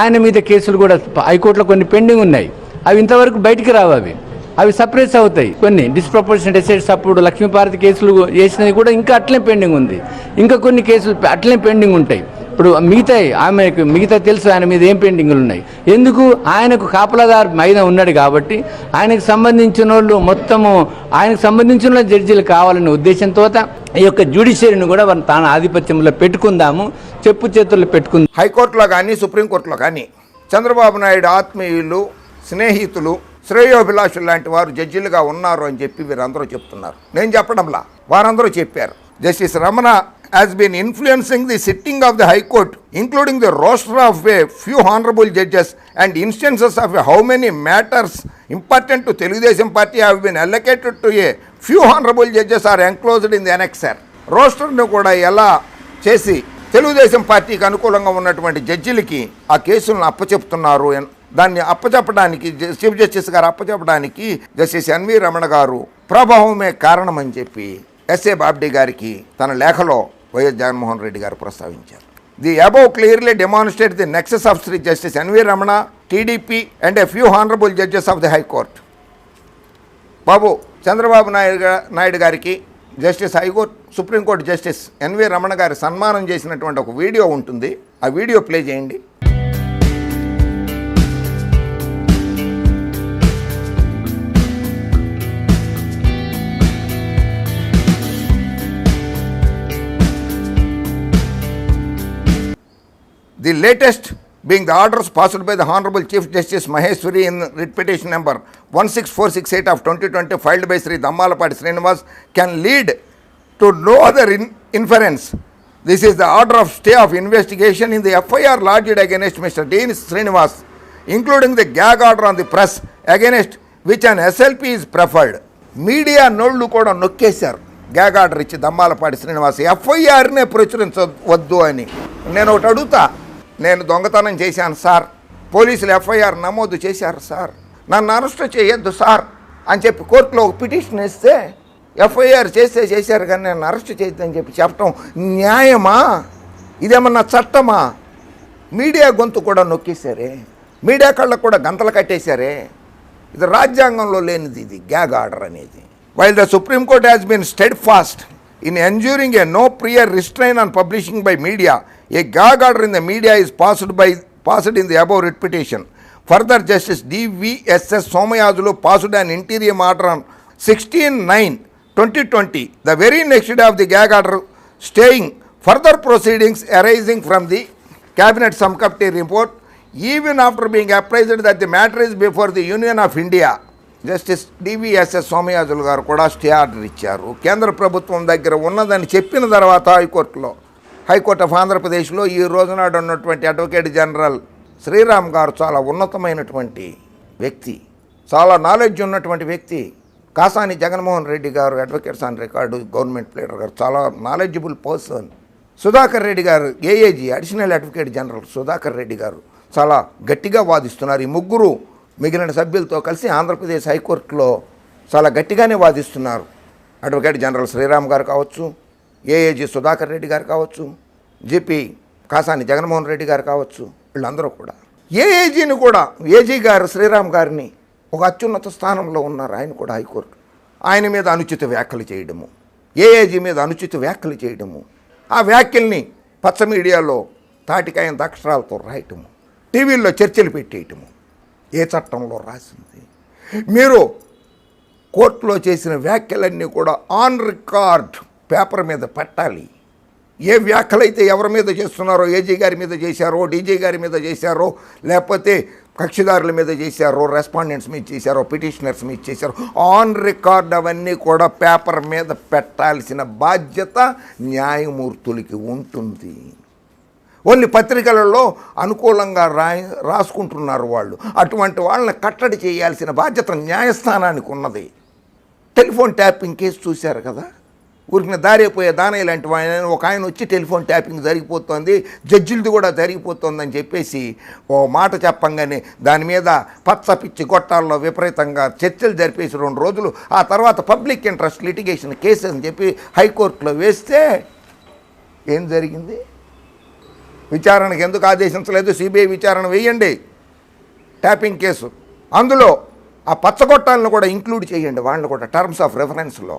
ఆయన మీద కేసులు కూడా హైకోర్టులో కొన్ని పెండింగ్ ఉన్నాయి. అవి ఇంతవరకు బయటికి రావు. అవి సప్రెస్ అవుతాయి. కొన్ని డిస్ప్రపోర్షనట్ అసెట్స్ అప్పుడు లక్ష్మీపార్వతి కేసులు చేసినది కూడా ఇంకా అట్లే పెండింగ్ ఉంది. ఇంకా కొన్ని కేసులు అట్లే పెండింగ్ ఉంటాయి. ఇప్పుడు మిగతా తెలుసు ఆయన మీద ఏం పెండింగ్లు ఉన్నాయి. ఎందుకు? ఆయనకు కాపలాదారు మైన ఉన్నాడు కాబట్టి ఆయనకు సంబంధించిన వాళ్ళు మొత్తము ఆయనకు సంబంధించిన జడ్జీలు కావాలనే ఉద్దేశంతో ఈ యొక్క జ్యుడిషియరీని కూడా తాను ఆధిపత్యంలో పెట్టుకుందాము, చెప్పు చేతుల్లో పెట్టుకుందాం. హైకోర్టులో కానీ సుప్రీంకోర్టులో కానీ చంద్రబాబు నాయుడు ఆత్మీయులు, స్నేహితులు, శ్రేయోభిలాషులు లాంటి వారు జడ్జిలుగా ఉన్నారు అని చెప్పి వీరందరూ చెప్తున్నారు. నేను చెప్పడంలా, వారందరూ చెప్పారు. Justice Ramana has been influencing the sitting of the High Court, including the roster of a few honorable judges and instances of how many matters important to Telugudesam Party have been allocated to a few honorable judges are enclosed in the annexer. రోస్టర్ను కూడా ఎలా చేసి తెలుగుదేశం పార్టీకి అనుకూలంగా ఉన్నటువంటి జడ్జిలకి ఆ కేసులను అప్పచెప్తున్నారు. దాన్ని అప్పచెప్పడానికి chief justice గారు అప్పచెప్పడానికి జస్టిస్ ఎన్వి రమణ గారు ప్రభావమే కారణమని చెప్పి ఎస్ఏ బాబ్డే గారికి తన లేఖలో వైఎస్ జగన్మోహన్ రెడ్డి గారు ప్రస్తావించారు. The above clearly demonstrate the nexus of Shri justice NV Ramana, TDP and a few honourable judges of the high court. Babu Chandrababu Naidu గారికి justice high court supreme court justice NV Ramana గారి సన్మానం చేసినటువంటి ఒక వీడియో ఉంటుంది. ఆ వీడియో ప్లే చేయండి. The latest being the orders passed by the Honorable Chief Justice Maheshwari in writ petition number 16468 of 2020 filed by Sri Dammalapati Srinivas can lead to no other inference. This is the order of stay of investigation in the FIR lodged against Mr. Dean Srinivas, including the gag order on the press against which an SLP is preferred. Media నోళ్ళు కూడా నొక్కేశారు. Gag order ఇచ్చి దమ్మాలపాటి శ్రీనివాస్ ఎఫ్ఐఆర్నే ప్రచురించవద్దు అని. నేను ఒకటి అడుగుతా, నేను దొంగతనం చేశాను సార్, పోలీసులు ఎఫ్ఐఆర్ నమోదు చేశారు సార్, నన్ను అరెస్ట్ చేయొద్దు సార్ అని చెప్పి కోర్టులో ఒక పిటిషన్ ఇస్తే ఎఫ్ఐఆర్ చేశారు కానీ నన్ను అరెస్ట్ చేయొద్దని చెప్పి చెప్పటం న్యాయమా? ఇదేమన్నా చట్టమా? మీడియా గొంతు కూడా నొక్కేశారే, మీడియా కళ్ళకు కూడా గంతలు కట్టేశారే. ఇది రాజ్యాంగంలో లేనిది, ఇది గ్యాగ్ ఆర్డర్ అనేది. While the Supreme Court has been steadfast in ensuring a no prior restraint on publishing by media, a gag order in the media is passed in the above writ petition. Further, Justice D.V.S.S. Somayajulu passed an interim order on 16/9/2020, the very next day of the gag order, staying further proceedings arising from the Cabinet Subcommittee report, even after being apprised that the matter is before the Union of India. Justice DVSS Somayajulu గారు కూడా stay order ఇచ్చారు. కేంద్ర ప్రభుత్వం దగ్గర ఉన్నదని చెప్పిన తర్వాత high court of ఆంధ్రప్రదేశ్లో ఈ రోజునాడు ఉన్నటువంటి అడ్వకేట్ జనరల్ శ్రీరామ్ గారు చాలా ఉన్నతమైనటువంటి వ్యక్తి, చాలా నాలెడ్జ్ ఉన్నటువంటి వ్యక్తి. కాసాని జగన్మోహన్ రెడ్డి గారు advocates on record government pleader గారు చాలా నాలెడ్జబుల్ పర్సన్. సుధాకర్ రెడ్డి గారు AAG additional advocate general Sudhakar Reddy గారు చాలా గట్టిగా వాదిస్తున్నారు. ఈ ముగ్గురు మిగిలిన సభ్యులతో కలిసి ఆంధ్రప్రదేశ్ హైకోర్టులో చాలా గట్టిగానే వాదిస్తున్నారు. అడ్వకేట్ జనరల్ శ్రీరామ్ గారు కావచ్చు, ఏఏజీ సుధాకర్ రెడ్డి గారు కావచ్చు, జిపి కాసాని జగన్మోహన్ రెడ్డి గారు కావచ్చు, వీళ్ళందరూ కూడా. ఏఏజీని కూడా, ఏజీ గారు శ్రీరామ్ గారిని ఒక అత్యున్నత స్థానంలో ఉన్నారు. ఆయన కూడా హైకోర్టు ఆయన మీద అనుచిత వ్యాఖ్యలు చేయడము, ఏఏజీ మీద అనుచిత వ్యాఖ్యలు చేయడము, ఆ వ్యాఖ్యల్ని పచ్చ మీడియాలో తాటికాయంత అక్షరాలతో రాయటము, టీవీల్లో చర్చలు పెట్టేయటము. ఏ చట్టంలో రాసింది? మీరు కోర్టులో చేసిన వ్యాఖ్యలన్నీ కూడా ఆన్ రికార్డ్ పేపర్ మీద పెట్టాలి. ఏ వ్యాఖ్యలైతే ఎవరి మీద చేస్తున్నారో, ఏజీ గారి మీద చేశారో, డీజీ గారి మీద చేశారో, లేకపోతే కక్షిదారుల మీద చేశారో, రెస్పాండెంట్స్ మీద చేశారో, పిటిషనర్స్ మీద చేశారో, ఆన్ రికార్డ్ అవన్నీ కూడా పేపర్ మీద పెట్టాల్సిన బాధ్యత న్యాయమూర్తులకి ఉంటుంది. ఓన్లీ పత్రికలలో అనుకూలంగా రాసుకుంటున్నారు వాళ్ళు. అటువంటి వాళ్ళని కట్టడి చేయాల్సిన బాధ్యత న్యాయస్థానానికి ఉన్నది. టెలిఫోన్ ట్యాపింగ్ కేసు చూశారు కదా, ఊరికి దారైపోయే దానయ్య లాంటి ఒక ఆయన వచ్చి టెలిఫోన్ ట్యాపింగ్ జరిగిపోతుంది, జడ్జిలది కూడా జరిగిపోతుందని చెప్పేసి ఓ మాట చెప్పంగానే దాని మీద పచ్చ పిచ్చి గొట్టాల్లో విపరీతంగా చర్చలు జరిపేసి 2 రోజులు ఆ తర్వాత పబ్లిక్ ఇంట్రెస్ట్ లిటిగేషన్ కేసు అని చెప్పి హైకోర్టులో వేస్తే ఏం జరిగింది? విచారణకు ఎందుకు ఆదేశించలేదు? సిబిఐ విచారణ వేయండి ట్యాపింగ్ కేసు, అందులో ఆ పచ్చగొట్టాలను కూడా ఇంక్లూడ్ చేయండి, వాళ్ళని కూడా టర్మ్స్ ఆఫ్ రెఫరెన్స్లో.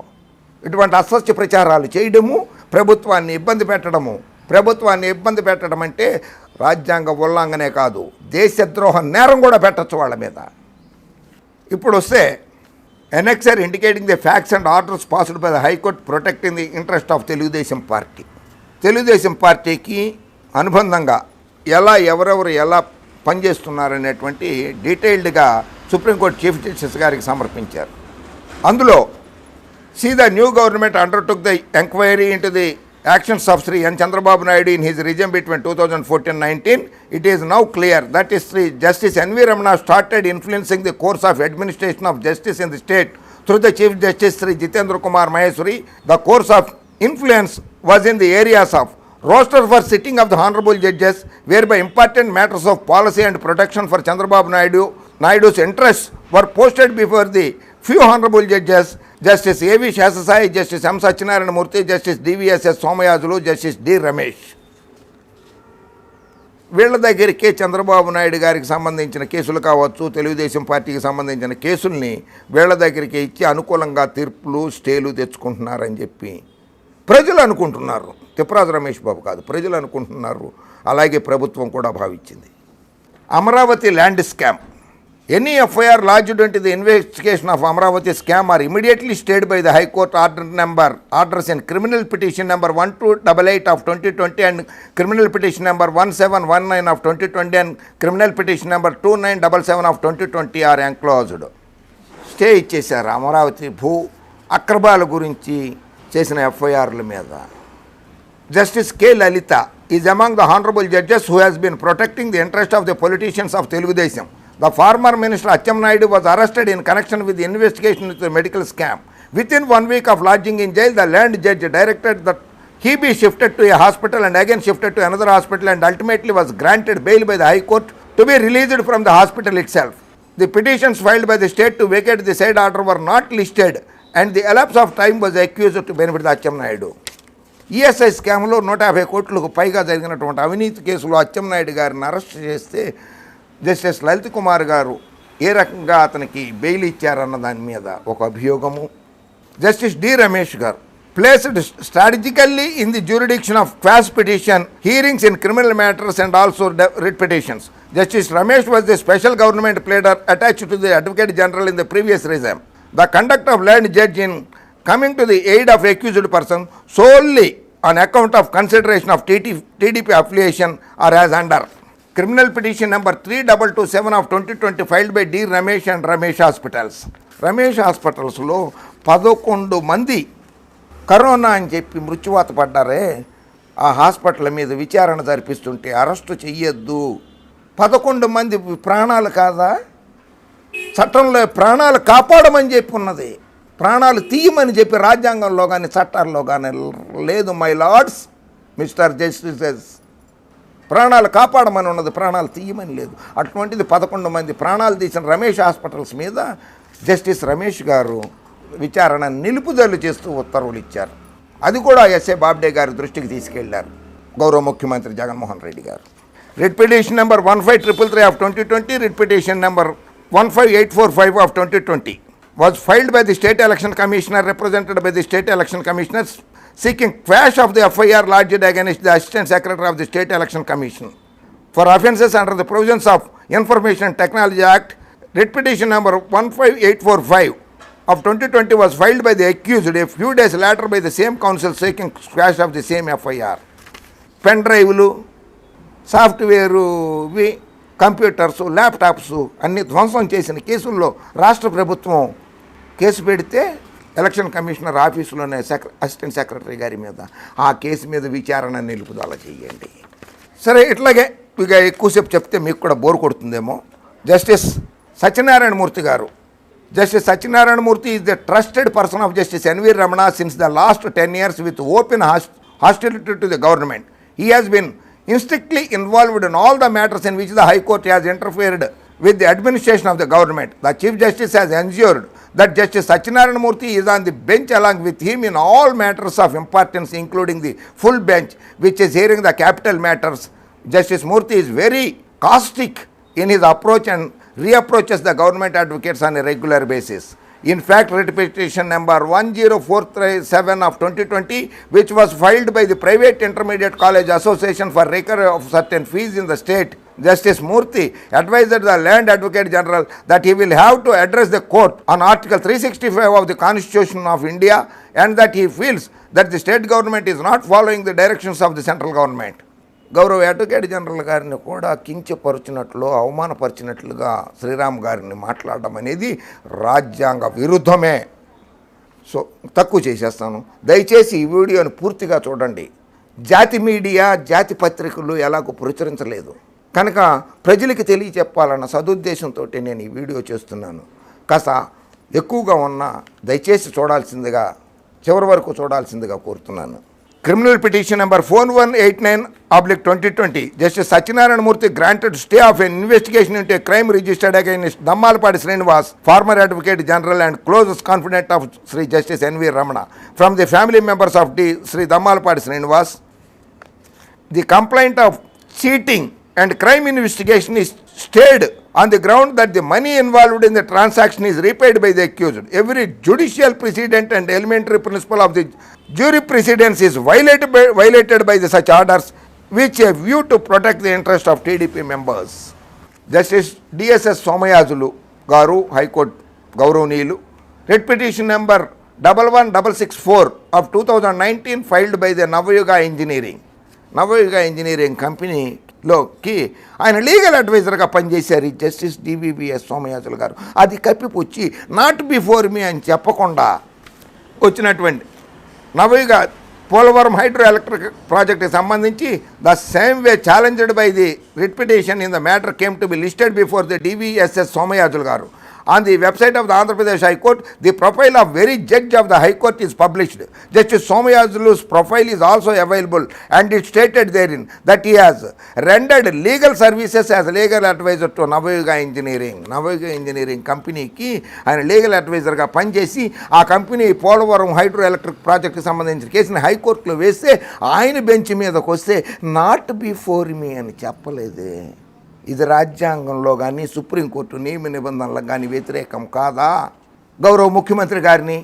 ఇటువంటి అసత్య ప్రచారాలు చేయడము, ప్రభుత్వాన్ని ఇబ్బంది పెట్టడం అంటే రాజ్యాంగ ఉల్లంఘనే కాదు, దేశద్రోహ నేరం కూడా పెట్టచ్చు వాళ్ళ మీద. ఇప్పుడు వస్తే annexure indicating the facts and orders passed by the High Court protecting the interest of Telugu Desam party. Telugu Desam పార్టీకి అనుబంధంగా ఎవరెవరు ఎలా పనిచేస్తున్నారనేటువంటి డీటెయిల్డ్గా సుప్రీంకోర్టు చీఫ్ జస్టిస్ గారికి సమర్పించారు. అందులో the new government undertook the enquiry into the actions of Sri N. Chandrababu Naidu in his regime between 2014-19. It is now clear that Sri Justice N. V. Ramana started influencing the course of administration of justice in the state through the Chief Justice Sri Jitendra Kumar Maheshwari. The course of influence was in the areas of roster for sitting of the honorable judges, whereby important matters of policy and protection for Chandrababu Naidu's interests were posted before the few honorable judges, Justice A.V. Shesasai, Justice M. Satyanarayana Murthy, Justice D.V.S.S. Somayajulu, Justice D. Ramesh. వీళ్ళ దగ్గరికి చంద్రబాబు నాయుడు గారికి సంబంధించిన కేసులు కావచ్చు, తెలుగుదేశం పార్టీకి సంబంధించిన కేసుల్ని వీళ్ళ దగ్గరికి ఇచ్చి అనుకూలంగా తీర్పులు స్టేలు తెచ్చుకుంటున్నారని చెప్పి ప్రజలు అనుకుంటున్నారు. తిప్పరాజు రమేష్ బాబు కాదు, ప్రజలు అనుకుంటున్నారు. అలాగే ప్రభుత్వం కూడా భావించింది. Amaravati land scam. Any FIR lodged into the investigation of Amravati scam are immediately stayed by the High Court orders in criminal petition number 1288 of 2020 and criminal petition number 1719 of 2020 and criminal petition number 2977 of 2020 are enclosed. Stay ఇచ్చేశారు అమరావతి భూ అక్రమాల గురించి చేసిన ఎఫ్ఐఆర్ల మీద. Justice K. Lalita is among the honorable judges who has been protecting the interest of the politicians of Telugudesam. The former minister Acham Naidu was arrested in connection with the investigation into the medical scam. Within 1 week of lodging in jail, the land judge directed that he be shifted to a hospital and again shifted to another hospital and ultimately was granted bail by the High Court to be released from the hospital itself. The petitions filed by the state to vacate the said order were not listed and the elapse of time was accused to benefit the Acham Naidu. ESI స్కామ్లో 150 కోట్లకు పైగా జరిగినటువంటి అవినీతి కేసులో అచ్చెన్నాయుడు గారిని arrest చేస్తే justice Lalit Kumar గారు ఏ రకంగా అతనికి బెయిల్ ఇచ్చారన్న దాని మీద ఒక అభియోగము. జస్టిస్ డి రమేష్ గారు placed strategically in the jurisdiction of quash petition hearings in criminal matters and also writ petitions. Justice Ramesh was the special government pleader attached to the Advocate General in the previous regime. The conduct of land judge in coming to the aid of accused person solely on account of consideration of TDP affiliation or as under criminal petition number 3227 of 2020 filed by D. Ramesh and Ramesh Hospitals. Ramesh Hospitals-లో 11 మంది corona అని చెప్పి మృత్యువాత పడ్డారే, ఆ hospital మీద విచారణ జరిపిస్తుంటే arrest చెయ్యొద్దు. 11 మంది ప్రాణాలు కాదా? చట్టంలో ప్రాణాలు కాపాడమని చెప్పి ఉన్నది, ప్రాణాలు తీయమని చెప్పి రాజ్యాంగంలో కానీ చట్టాల్లో కానీ లేదు. మై లార్డ్స్, మిస్టర్ జస్టిసెస్, ప్రాణాలు కాపాడమని ఉన్నది, ప్రాణాలు తీయమని లేదు. అటువంటిది 11 మంది ప్రాణాలు తీసిన రమేష్ హాస్పిటల్స్ మీద జస్టిస్ రమేష్ గారు విచారణ నిలుపుదల చేస్తూ ఉత్తర్వులు ఇచ్చారు. అది కూడా ఎస్ఏ బాబ్డే గారి దృష్టికి తీసుకెళ్లారు గౌరవ ముఖ్యమంత్రి జగన్మోహన్ రెడ్డి గారు. Writ petition number 15333 of 2020, writ petition number 15845 of 2020 was filed by the State Election Commissioner represented by the State Election Commissioners seeking quash of the FIR lodged against the Assistant Secretary of the State Election Commission for offences under the provisions of Information and Technology Act. Writ petition number 15845 of 2020 was filed by the accused a few days later by the same counsel seeking quash of the same FIR. Pen డ్రైవ్లు, సాఫ్ట్వేరువి, computers, laptops అన్ని ధ్వంసం చేసిన కేసుల్లో రాష్ట్ర ప్రభుత్వం case పెడితే election commissioner ఆఫీసులోనే assistant secretary గారి మీద ఆ కేసు మీద విచారణ నిలుపుదల చేయండి. సరే, ఇట్లాగే ఇక ఎక్కువసేపు చెప్తే మీకు కూడా బోర్ కొడుతుందేమో. జస్టిస్ సత్యనారాయణ మూర్తి గారు. Justice Satyanarayana Murthy is the trusted person of Justice N.V. Ramana since the last 10 years with open hostility to the government. He has been intricately involved in all the matters in which the High Court has interfered with the administration of the government. The Chief Justice has ensured that Justice Satyanarayana Murthy is on the bench along with him in all matters of importance, including the full bench, which is hearing the capital matters. Justice Murthy is very caustic in his approach and reapproaches the government advocates on a regular basis. In fact, writ petition number 10437 of 2020, which was filed by the Private Intermediate College Association for recovery of certain fees in the state, Justice Murthy advised the Land Advocate General that he will have to address the court on Article 365 of the Constitution of India and that he feels that the state government is not following the directions of the central government. గౌరవ advocate general గారిని కూడా కించపరిచినట్లు, అవమానపరిచినట్లుగా శ్రీరామ్ గారిని మాట్లాడడం అనేది రాజ్యాంగ విరుద్ధమే. So తక్కువ చేసేస్తాను. దయచేసి ఈ వీడియోని పూర్తిగా చూడండి. జాతి మీడియా, జాతి పత్రికలు ఎలాగో ప్రచురించలేదు కనుక ప్రజలకి తెలియచెప్పాలన్న సదుద్దేశంతో నేను ఈ వీడియో చేస్తున్నాను. కాస్త ఎక్కువగా ఉన్న దయచేసి చూడాల్సిందిగా, చివరి వరకు చూడాల్సిందిగా కోరుతున్నాను. Criminal petition number 4189/2020, Justice Satyanarayana Murthy granted stay of an investigation into a crime registered against Dammalpadi Srinivas, former Advocate General and closest confidant of Sri Justice N.V. Ramana, from the family members of Sri Dammalpadi Srinivas. The complaint of cheating and crime investigation is stayed on the ground that the money involved in the transaction is repaid by the accused. Every judicial precedent and elementary principle of the jury precedence is violated by the such orders, which have view to protect the interest of TDP members. Justice D.S.S. Somayajulu Garu, High Court Gauravniyulu, writ petition number 11664 of 2019 filed by the Navayuga Engineering కంపెనీలోకి ఆయన legal అడ్వైజర్గా పనిచేశారు ఈ justice డివివిఎస్ Somayajulu గారు. అది కప్పిపుచ్చి not before me అని చెప్పకుండా వచ్చినటువంటి నవయుగ Polavaram hydro electric ప్రాజెక్ట్కి సంబంధించి the same way challenged by the writ petition in the matter came to be listed before the DVSS Somayajulu గారు. On the website of the Andhra Pradesh High Court, the profile of very judge of the High Court is published. Justice Somayajulu's profile is also available and it stated therein that he has rendered legal services as legal advisor to Navayuga Engineering కంపెనీకి ఆయన legal అడ్వైజర్గా పనిచేసి ఆ company Polavaram hydro electric ప్రాజెక్టుకి సంబంధించిన కేసుని హైకోర్టులో వేస్తే ఆయన బెంచ్ మీదకి వస్తే నాట్ బిఫోర్ మీ అని చెప్పలేదే. ఇది రాజ్యాంగంలో కానీ సుప్రీంకోర్టు నియమ నిబంధనలకు కానీ వ్యతిరేకం కాదా? గౌరవ ముఖ్యమంత్రి గారిని,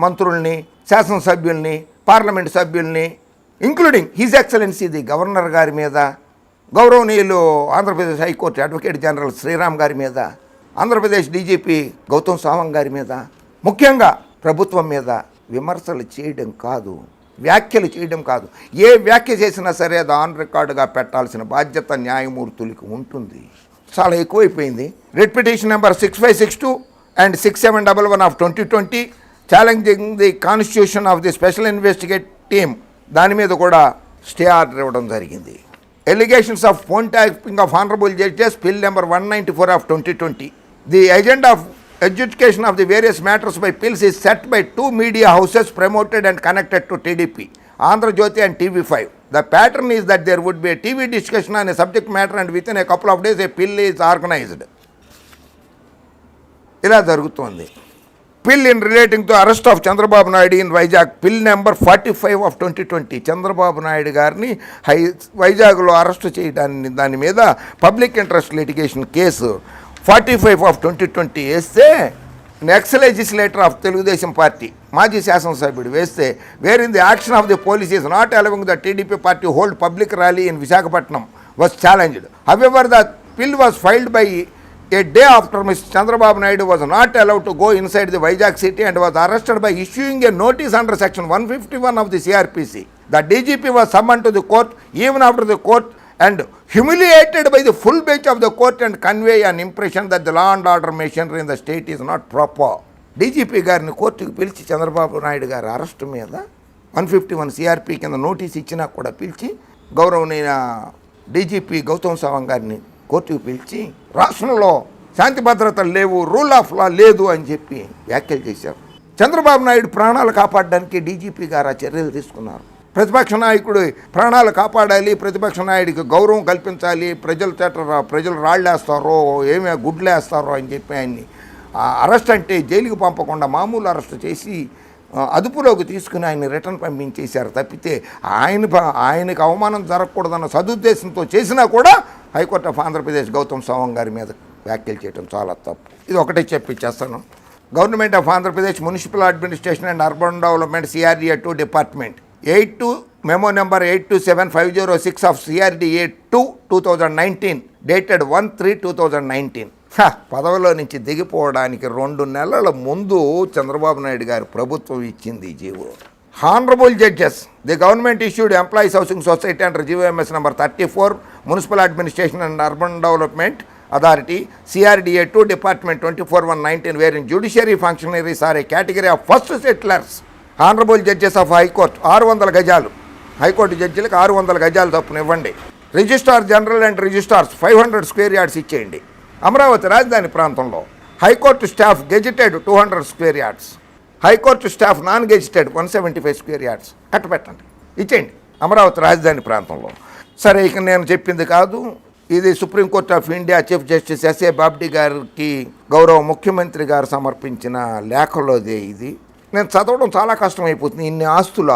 మంత్రుల్ని, శాసనసభ్యుల్ని, పార్లమెంటు సభ్యుల్ని, including his excellency the governor గారి మీద, గౌరవనీయులు Andhra Pradesh High Court advocate general Sriram గారి మీద, ఆంధ్రప్రదేశ్ డీజీపీ గౌతమ్ సావంగ్ గారి మీద, ముఖ్యంగా ప్రభుత్వం మీద విమర్శలు చేయడం కాదు, వ్యాఖ్యలు చేయడం కాదు. ఏ వ్యాఖ్య చేసినా సరే అది ఆన్ రికార్డుగా పెట్టాల్సిన బాధ్యత న్యాయమూర్తులకు ఉంటుంది. చాలా ఎక్కువైపోయింది. Writ petition number 6562 and 6711 of 2020 challenging the constitution of the special investigate team, దాని మీద కూడా స్టే ఆర్డర్ ఇవ్వడం జరిగింది. Allegations of phone tapping of honourable judges bill number 194 of 2020. The agenda of adjudication of the various matters by pills is set by two media houses promoted and connected to TDP, Andhra Jyoti and TV5. The pattern is that there would be a TV discussion on a subject matter and within a couple of days a pill is organized. ఇలా జరుగుతోంది. Pill in relating to arrest of Chandrababu Naidu in Vizag, pill number 45 of 2020. Chandrababu Naidu గారిని వైజాగ్లో arrest చేయడాన్ని దాని మీద public interest litigation case 45 of 2020 వేస్తే ex legislator of Telugu Desam party మాజీ శాసనసభ్యుడు వేస్తే where in the action of the police is not allowing the TDP party hold public rally in Visakhapatnam was challenged. However the PIL was filed by a day after Mr. Chandrababu Naidu was not allowed to go inside the Vizag city and was arrested by issuing a notice under section 151 of the CRPC. The DGP was summoned to the court even after the court and humiliated by the full bench of the court and convey an impression that the law and order machinery in the state is not proper. DGP గారిని కోర్టుకు పిలిచి చంద్రబాబు నాయుడు గారి arrest మీద 151 CRP కింద notice ఇచ్చినా కూడా పిలిచి గౌరవనీయ డీజీపీ గౌతమ్ సవాంగ్ గారిని కోర్టుకు పిలిచి రాష్ట్రంలో శాంతి భద్రతలు లేవు, రూల్ ఆఫ్ లా లేదు అని చెప్పి వ్యాఖ్యలు చేశారు. చంద్రబాబు నాయుడు ప్రాణాలు కాపాడడానికి డీజీపీ గారు ఆ చర్యలు తీసుకున్నారు. ప్రతిపక్ష నాయకుడు ప్రాణాలు కాపాడాలి, ప్రతిపక్ష నాయుడికి గౌరవం కల్పించాలి, ప్రజలు రాళ్ళేస్తారో ఏమే గుడ్లేస్తారో అని చెప్పి ఆయన్ని అరెస్ట్ అంటే జైలుకి పంపకుండా మామూలు అరెస్ట్ చేసి అదుపులోకి తీసుకుని ఆయన రిటర్న్ పంపించేశారు తప్పితే ఆయనకు అవమానం జరగకూడదన్న సదుద్దేశంతో చేసినా కూడా హైకోర్టు ఆఫ్ ఆంధ్రప్రదేశ్ గౌతమ్ సవాంగ్ గారి మీద వ్యాఖ్యలు చేయడం చాలా తప్పు. ఇది ఒకటే చెప్పిచ్చేస్తాను. Government of Andhra Pradesh municipal administration and urban development CRDA 2 department 82 memo number 827506 of CRDA 2 2019 dated 1/3/2019. పదవిలో నుంచి దిగిపోవడానికి 2 నెలల ముందు చంద్రబాబు నాయుడు గారు ప్రభుత్వం ఇచ్చింది G O. Honourable judges, the government issued employees housing society under GOMS number 34 municipal administration and urban development authority CRDA 2 department 24/1/19 where in judiciary functionaries are a category of first settlers. Honourable judges of High Court 600 గజాలు, High Court జడ్జిలకు 600 గజాలు తప్పున ఇవ్వండి. Registrar general and registrars 500 square yards ఇచ్చేయండి. అమరావతి రాజధాని ప్రాంతంలో High Court staff gazetted 200 square yards, High Court staff non gazetted 175 square yards కట్టపెట్టండి, ఇచ్చేయండి అమరావతి రాజధాని ప్రాంతంలో. సరే, ఇక నేను చెప్పింది కాదు, ఇది supreme court of India chief justice S.A. బాబ్డీ గారికి గౌరవ ముఖ్యమంత్రి గారు సమర్పించిన లేఖలోదే ఇది. నేను చదవడం చాలా కష్టమైపోతుంది. ఇన్ని ఆస్తుల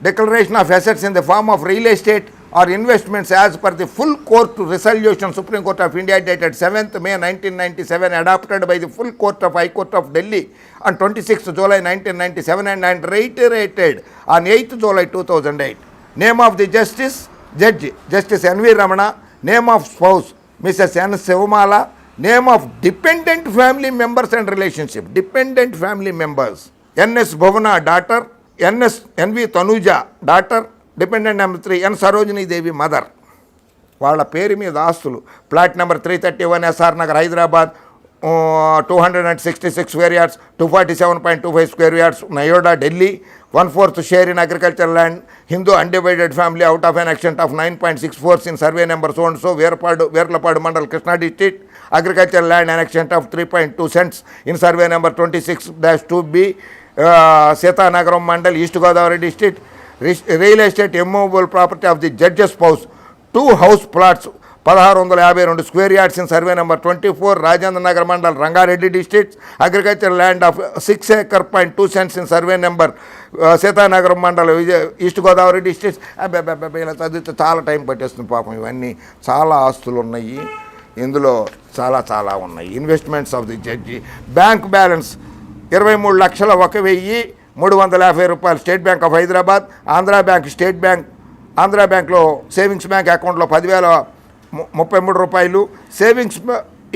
declaration of assets in the form of real estate or investments as per the full court resolution Supreme Court of India dated 7th May 1997 adopted by the full court of High Court of Delhi on 26th July 1997 and reiterated on 8th July 2008. Name of the Judge Justice N.V. Ramana. Name of spouse Mrs. N. Sivamala. Name of dependent family members and relationship. Dependent family members. N.S. Bhavana, daughter. N.V. Tanuja, daughter. Dependent number 3, N. Sarojini Devi, mother. వాళ్ళ పేరు మీద ఆస్తులు plot number 331 SR Nagar Hyderabad 266 square yards, 247.25 square yards Noida Delhi, 1/4 share in agriculture land Hindu undivided family out of an extent of 9.64 in survey number so and so Verlapadu mandal Krishna district, agriculture land an extent of 3.2 cents in survey number 26-2B Seethanagaram mandal east Godavari district. Real estate immovable property of the judges house 2 house plots 1652 square yards in survey number 24 Rajendra Nagar mandal Rangareddy district. Agriculture land of 6 acre.2 cents in survey number Seethanagaram mandal east Godavari district. ఇలా చదివితే చాలా time పట్టేస్తుంది పాపం. ఇవన్నీ చాలా ఆస్తులు ఉన్నాయి ఇందులో, చాలా ఉన్నాయి. Investments of the judge. Bank balance 23,01,350 రూపాయలు state bank of Hyderabad. Andhra bank, state bank, Andhra బ్యాంక్లో సేవింగ్స్ బ్యాంక్ అకౌంట్లో 10,033 రూపాయలు. సేవింగ్స్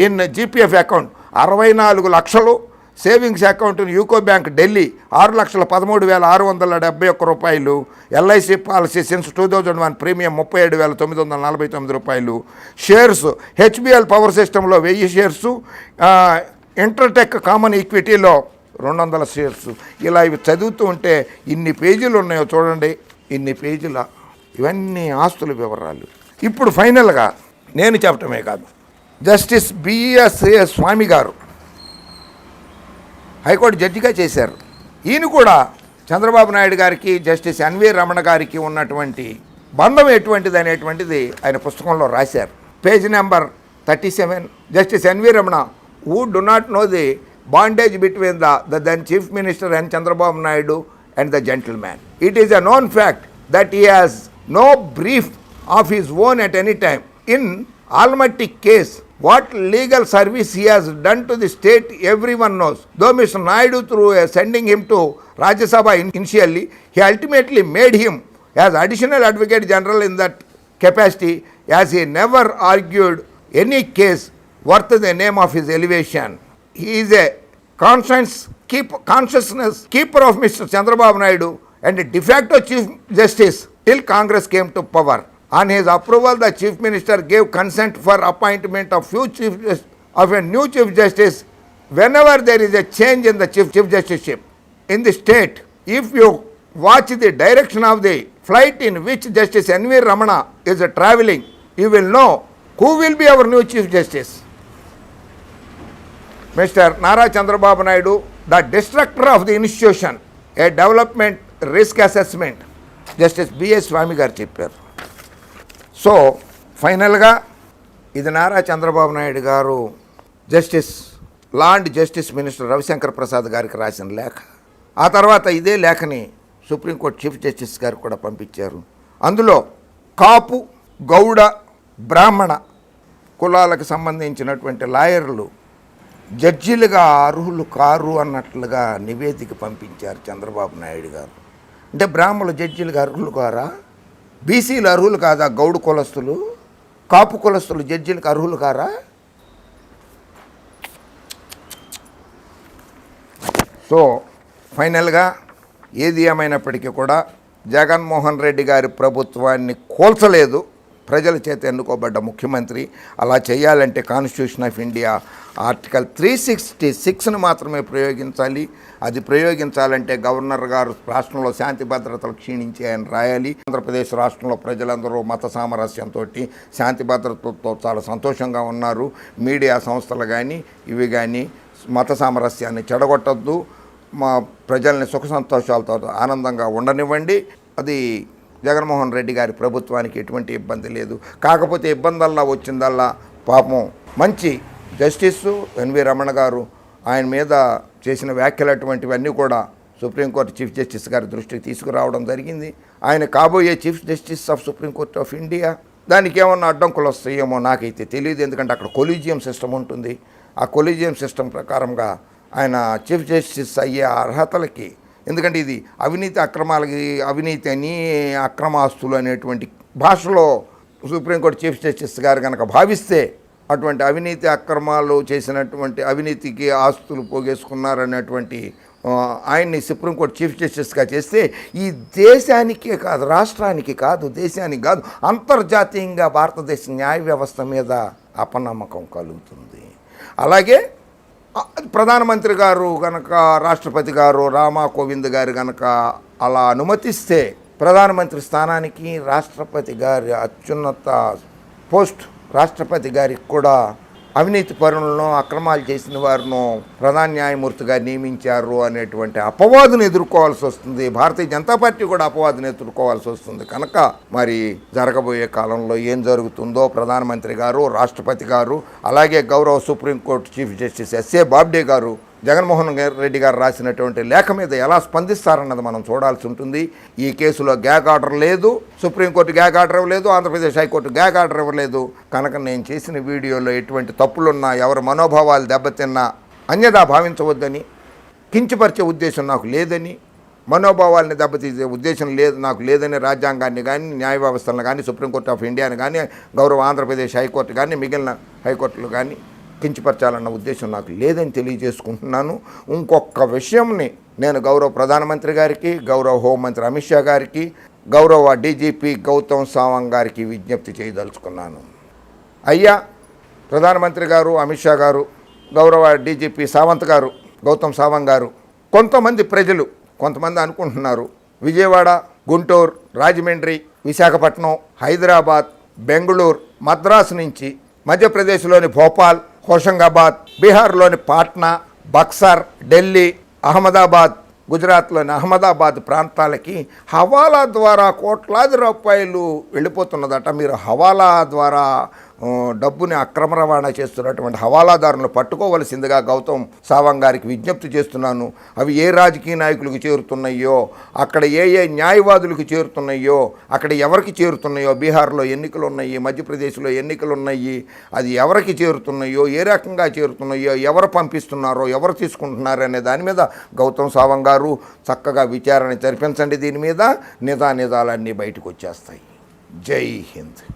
ఇన్ GPF అకౌంట్ 64 లక్షలు. Savings account in UCO bank Delhi 6,13,671 రూపాయలు. LIC పాలసీ సిన్స్ 2001 ప్రీమియం 37,949 రూపాయలు. షేర్స్ HBL పవర్ సిస్టంలో 1000 షేర్సు, ఇంటర్టెక్ కామన్ ఈక్విటీలో 200 షేర్స్. ఇలా ఇవి చదువుతూ ఉంటే ఇన్ని పేజీలు ఉన్నాయో చూడండి, ఇన్ని పేజీల ఇవన్నీ ఆస్తుల వివరాలు. ఇప్పుడు ఫైనల్గా నేను చెప్పటమే కాదు, జస్టిస్ BS స్వామి గారు హైకోర్టు జడ్జిగా చేశారు. ఈయన కూడా చంద్రబాబు నాయుడు గారికి జస్టిస్ NV రమణ గారికి ఉన్నటువంటి బంధం ఎటువంటిది అనేటువంటిది ఆయన పుస్తకంలో రాశారు. Page number 37. Justice NV Ramana, who do not know the bondage between the then Chief Minister N. Chandrababu Naidu and the gentleman. It is a known fact that he has no brief of his own at any time. In Almaty case, what legal service he has done to the state everyone knows. Though Mr. Naidu, through sending him to Rajya Sabha initially, he ultimately made him as Additional Advocate General in that capacity, as he never argued any case worth the name of his elevation. He is a consciousness keeper of Mr. Chandrababu Naidu and de facto Chief Justice till Congress came to power. On his approval, the Chief Minister gave consent for appointment of a new Chief Justice whenever there is a change in the Chief Justiceship in the state. If you watch the direction of the flight in which Justice N.V. Ramana is traveling, you will know who will be our new Chief Justice. Mr. Nara Chandrababu Naidu, the destructor of the institution, a development risk assessment, Justice B.S. Swami గారు చెప్పారు. So ఫైనల్గా ఇది నారా చంద్రబాబు నాయుడు గారు law and justice minister Ravishankar Prasad గారికి రాసిన లేఖ. ఆ తర్వాత ఇదే లేఖని సుప్రీంకోర్టు చీఫ్ జస్టిస్ గారికి కూడా పంపించారు. అందులో కాపు, గౌడ, బ్రాహ్మణ కులాలకు సంబంధించినటువంటి లాయర్లు జడ్జీలుగా అర్హులు కారు అన్నట్లుగా నివేదిక పంపించారు చంద్రబాబు నాయుడు గారు. అంటే బ్రాహ్మణులు జడ్జీలుగా అర్హులు కారా? బీసీలు అర్హులు కాదా? గౌడు కులస్తులు, కాపు కులస్తులు జడ్జీలకు అర్హులు కారా? సో ఫైనల్గా ఏది ఏమైనప్పటికీ కూడా జగన్మోహన్ రెడ్డి గారి ప్రభుత్వాన్ని కూల్చలేదు. ప్రజల చేత ఎన్నుకోబడ్డ ముఖ్యమంత్రి. అలా చేయాలంటే కాన్స్టిట్యూషన్ ఆఫ్ ఇండియా ఆర్టికల్ 366ను మాత్రమే ప్రయోగించాలి. అది ప్రయోగించాలంటే గవర్నర్ గారు రాష్ట్రంలో శాంతి భద్రతలు క్షీణించాయని రాయాలి. ఆంధ్రప్రదేశ్ రాష్ట్రంలో ప్రజలందరూ మత సామరస్యంతో శాంతి భద్రతలతో చాలా సంతోషంగా ఉన్నారు. మీడియా సంస్థలు కానీ ఇవి కానీ మత సామరస్యాన్ని చెడగొట్టద్దు. మా ప్రజల్ని సుఖ సంతోషాలతో ఆనందంగా ఉండనివ్వండి. అది జగన్మోహన్ రెడ్డి గారి ప్రభుత్వానికి ఎటువంటి ఇబ్బంది లేదు. కాకపోతే ఇబ్బందల్లా వచ్చిందల్లా పాపం మంచి జస్టిస్ ఎన్వి రమణ గారు ఆయన మీద చేసిన వ్యాఖ్యలు అటువంటివన్నీ కూడా సుప్రీంకోర్టు చీఫ్ జస్టిస్ గారి దృష్టికి తీసుకురావడం జరిగింది. ఆయన కాబోయే chief justice of supreme court of India. దానికి ఏమన్నా అడ్డంకులు వస్తాయేమో నాకైతే తెలియదు. ఎందుకంటే అక్కడ కొలీజియం సిస్టమ్ ఉంటుంది. ఆ కొలీజియం సిస్టమ్ ప్రకారంగా ఆయన చీఫ్ జస్టిస్ అయ్యే అర్హతలకి, ఎందుకంటే ఇది అవినీతి అని అక్రమాస్తులు అనేటువంటి భాషలో సుప్రీంకోర్టు చీఫ్ జస్టిస్ గారు కనుక భావిస్తే అటువంటి అవినీతి అక్రమాలు చేసినటువంటి అవినీతికి ఆస్తులు పోగేసుకున్నారనేటువంటి ఆయన్ని సుప్రీంకోర్టు చీఫ్ జస్టిస్గా చేస్తే ఈ దేశానికే కాదు, రాష్ట్రానికి కాదు, దేశానికి కాదు, అంతర్జాతీయంగా భారతదేశ న్యాయ వ్యవస్థ మీద అపనమ్మకం కలుగుతుంది. అలాగే ప్రధానమంత్రి గారు కనుక, రాష్ట్రపతి గారు రామా కోవింద్ గారు కనుక అలా అనుమతిస్తే ప్రధానమంత్రి స్థానానికి రాష్ట్రపతి గారి అత్యున్నత పోస్ట్ రాష్ట్రపతి గారికి కూడా అవినీతి పరులను, అక్రమాలు చేసిన వారిను ప్రధాన న్యాయమూర్తిగా నియమించారు అనేటువంటి అపవాదును ఎదుర్కోవాల్సి వస్తుంది. భారతీయ జనతా పార్టీ కూడా అపవాదును ఎదుర్కోవాల్సి వస్తుంది. కనుక మరి జరగబోయే కాలంలో ఏం జరుగుతుందో ప్రధానమంత్రి గారు, రాష్ట్రపతి గారు, అలాగే గౌరవ Supreme Court Chief Justice S A Bobde గారు జగన్మోహన్ రెడ్డి గారు రాసినటువంటి లేఖ మీద ఎలా స్పందిస్తారన్నది మనం చూడాల్సి ఉంటుంది. ఈ కేసులో గ్యాగ్ ఆర్డర్ లేదు, సుప్రీంకోర్టు గ్యాగ్ ఆర్డర్ ఇవ్వలేదు, ఆంధ్రప్రదేశ్ హైకోర్టు గ్యాగ్ ఆర్డర్ ఇవ్వలేదు. కనుక నేను చేసిన వీడియోలో ఎటువంటి తప్పులున్నా, ఎవరి మనోభావాలు దెబ్బతిన్నా అన్యదా భావించవద్దని, కించపరిచే ఉద్దేశం నాకు లేదని, మనోభావాలని దెబ్బతీసే ఉద్దేశం నాకు లేదని రాజ్యాంగాన్ని కానీ, న్యాయ వ్యవస్థలను కానీ, సుప్రీంకోర్టు ఆఫ్ ఇండియాని కానీ, గౌరవ ఆంధ్రప్రదేశ్ హైకోర్టు కానీ, మిగిలిన హైకోర్టులు కానీ కించపరచాలన్న ఉద్దేశం నాకు లేదని తెలియజేసుకుంటున్నాను. ఇంకొక విషయంని నేను గౌరవ ప్రధానమంత్రి గారికి, గౌరవ హోంమంత్రి అమిత్ షా గారికి, గౌరవ డీజీపీ గౌతమ్ సావంగ్ గారికి విజ్ఞప్తి చేయదలుచుకున్నాను. అయ్యా ప్రధానమంత్రి గారు, అమిత్ షా గారు, గౌరవ డీజీపీ సావంత్ గారు, గౌతమ్ సావంగ్ గారు, కొంతమంది అనుకుంటున్నారు విజయవాడ, గుంటూరు, రాజమండ్రి, విశాఖపట్నం, హైదరాబాద్, బెంగళూరు, మద్రాసు నుంచి మధ్యప్రదేశ్లోని భోపాల్, హోషంగాబాద్, బీహార్లోని పాట్నా, బక్సర్, ఢిల్లీ, అహ్మదాబాద్, గుజరాత్లోని అహ్మదాబాద్ ప్రాంతాలకి హవాలా ద్వారా కోట్లాది రూపాయలు వెళ్ళిపోతున్నదట. మీరు హవాలా ద్వారా డబ్బుని అక్రమ రవాణా చేస్తున్నటువంటి హవాలాదారులను పట్టుకోవలసిందిగా గౌతమ్ సావంగ్ గారికి విజ్ఞప్తి చేస్తున్నాను. అవి ఏ రాజకీయ నాయకులకు చేరుతున్నాయో, అక్కడ ఏ న్యాయవాదులకు చేరుతున్నాయో, అక్కడ ఎవరికి చేరుతున్నాయో, బీహార్లో ఎన్నికలు ఉన్నాయి, మధ్యప్రదేశ్లో ఎన్నికలు ఉన్నాయి, అది ఎవరికి చేరుతున్నాయో, ఏ రకంగా చేరుతున్నాయో, ఎవరు పంపిస్తున్నారో, ఎవరు తీసుకుంటున్నారో అనే దాని మీద గౌతమ్ సావంగ్ గారు చక్కగా విచారణ జరిపించండి. దీని మీద నిజాలన్నీ బయటకు వచ్చేస్తాయి. జై హింద్.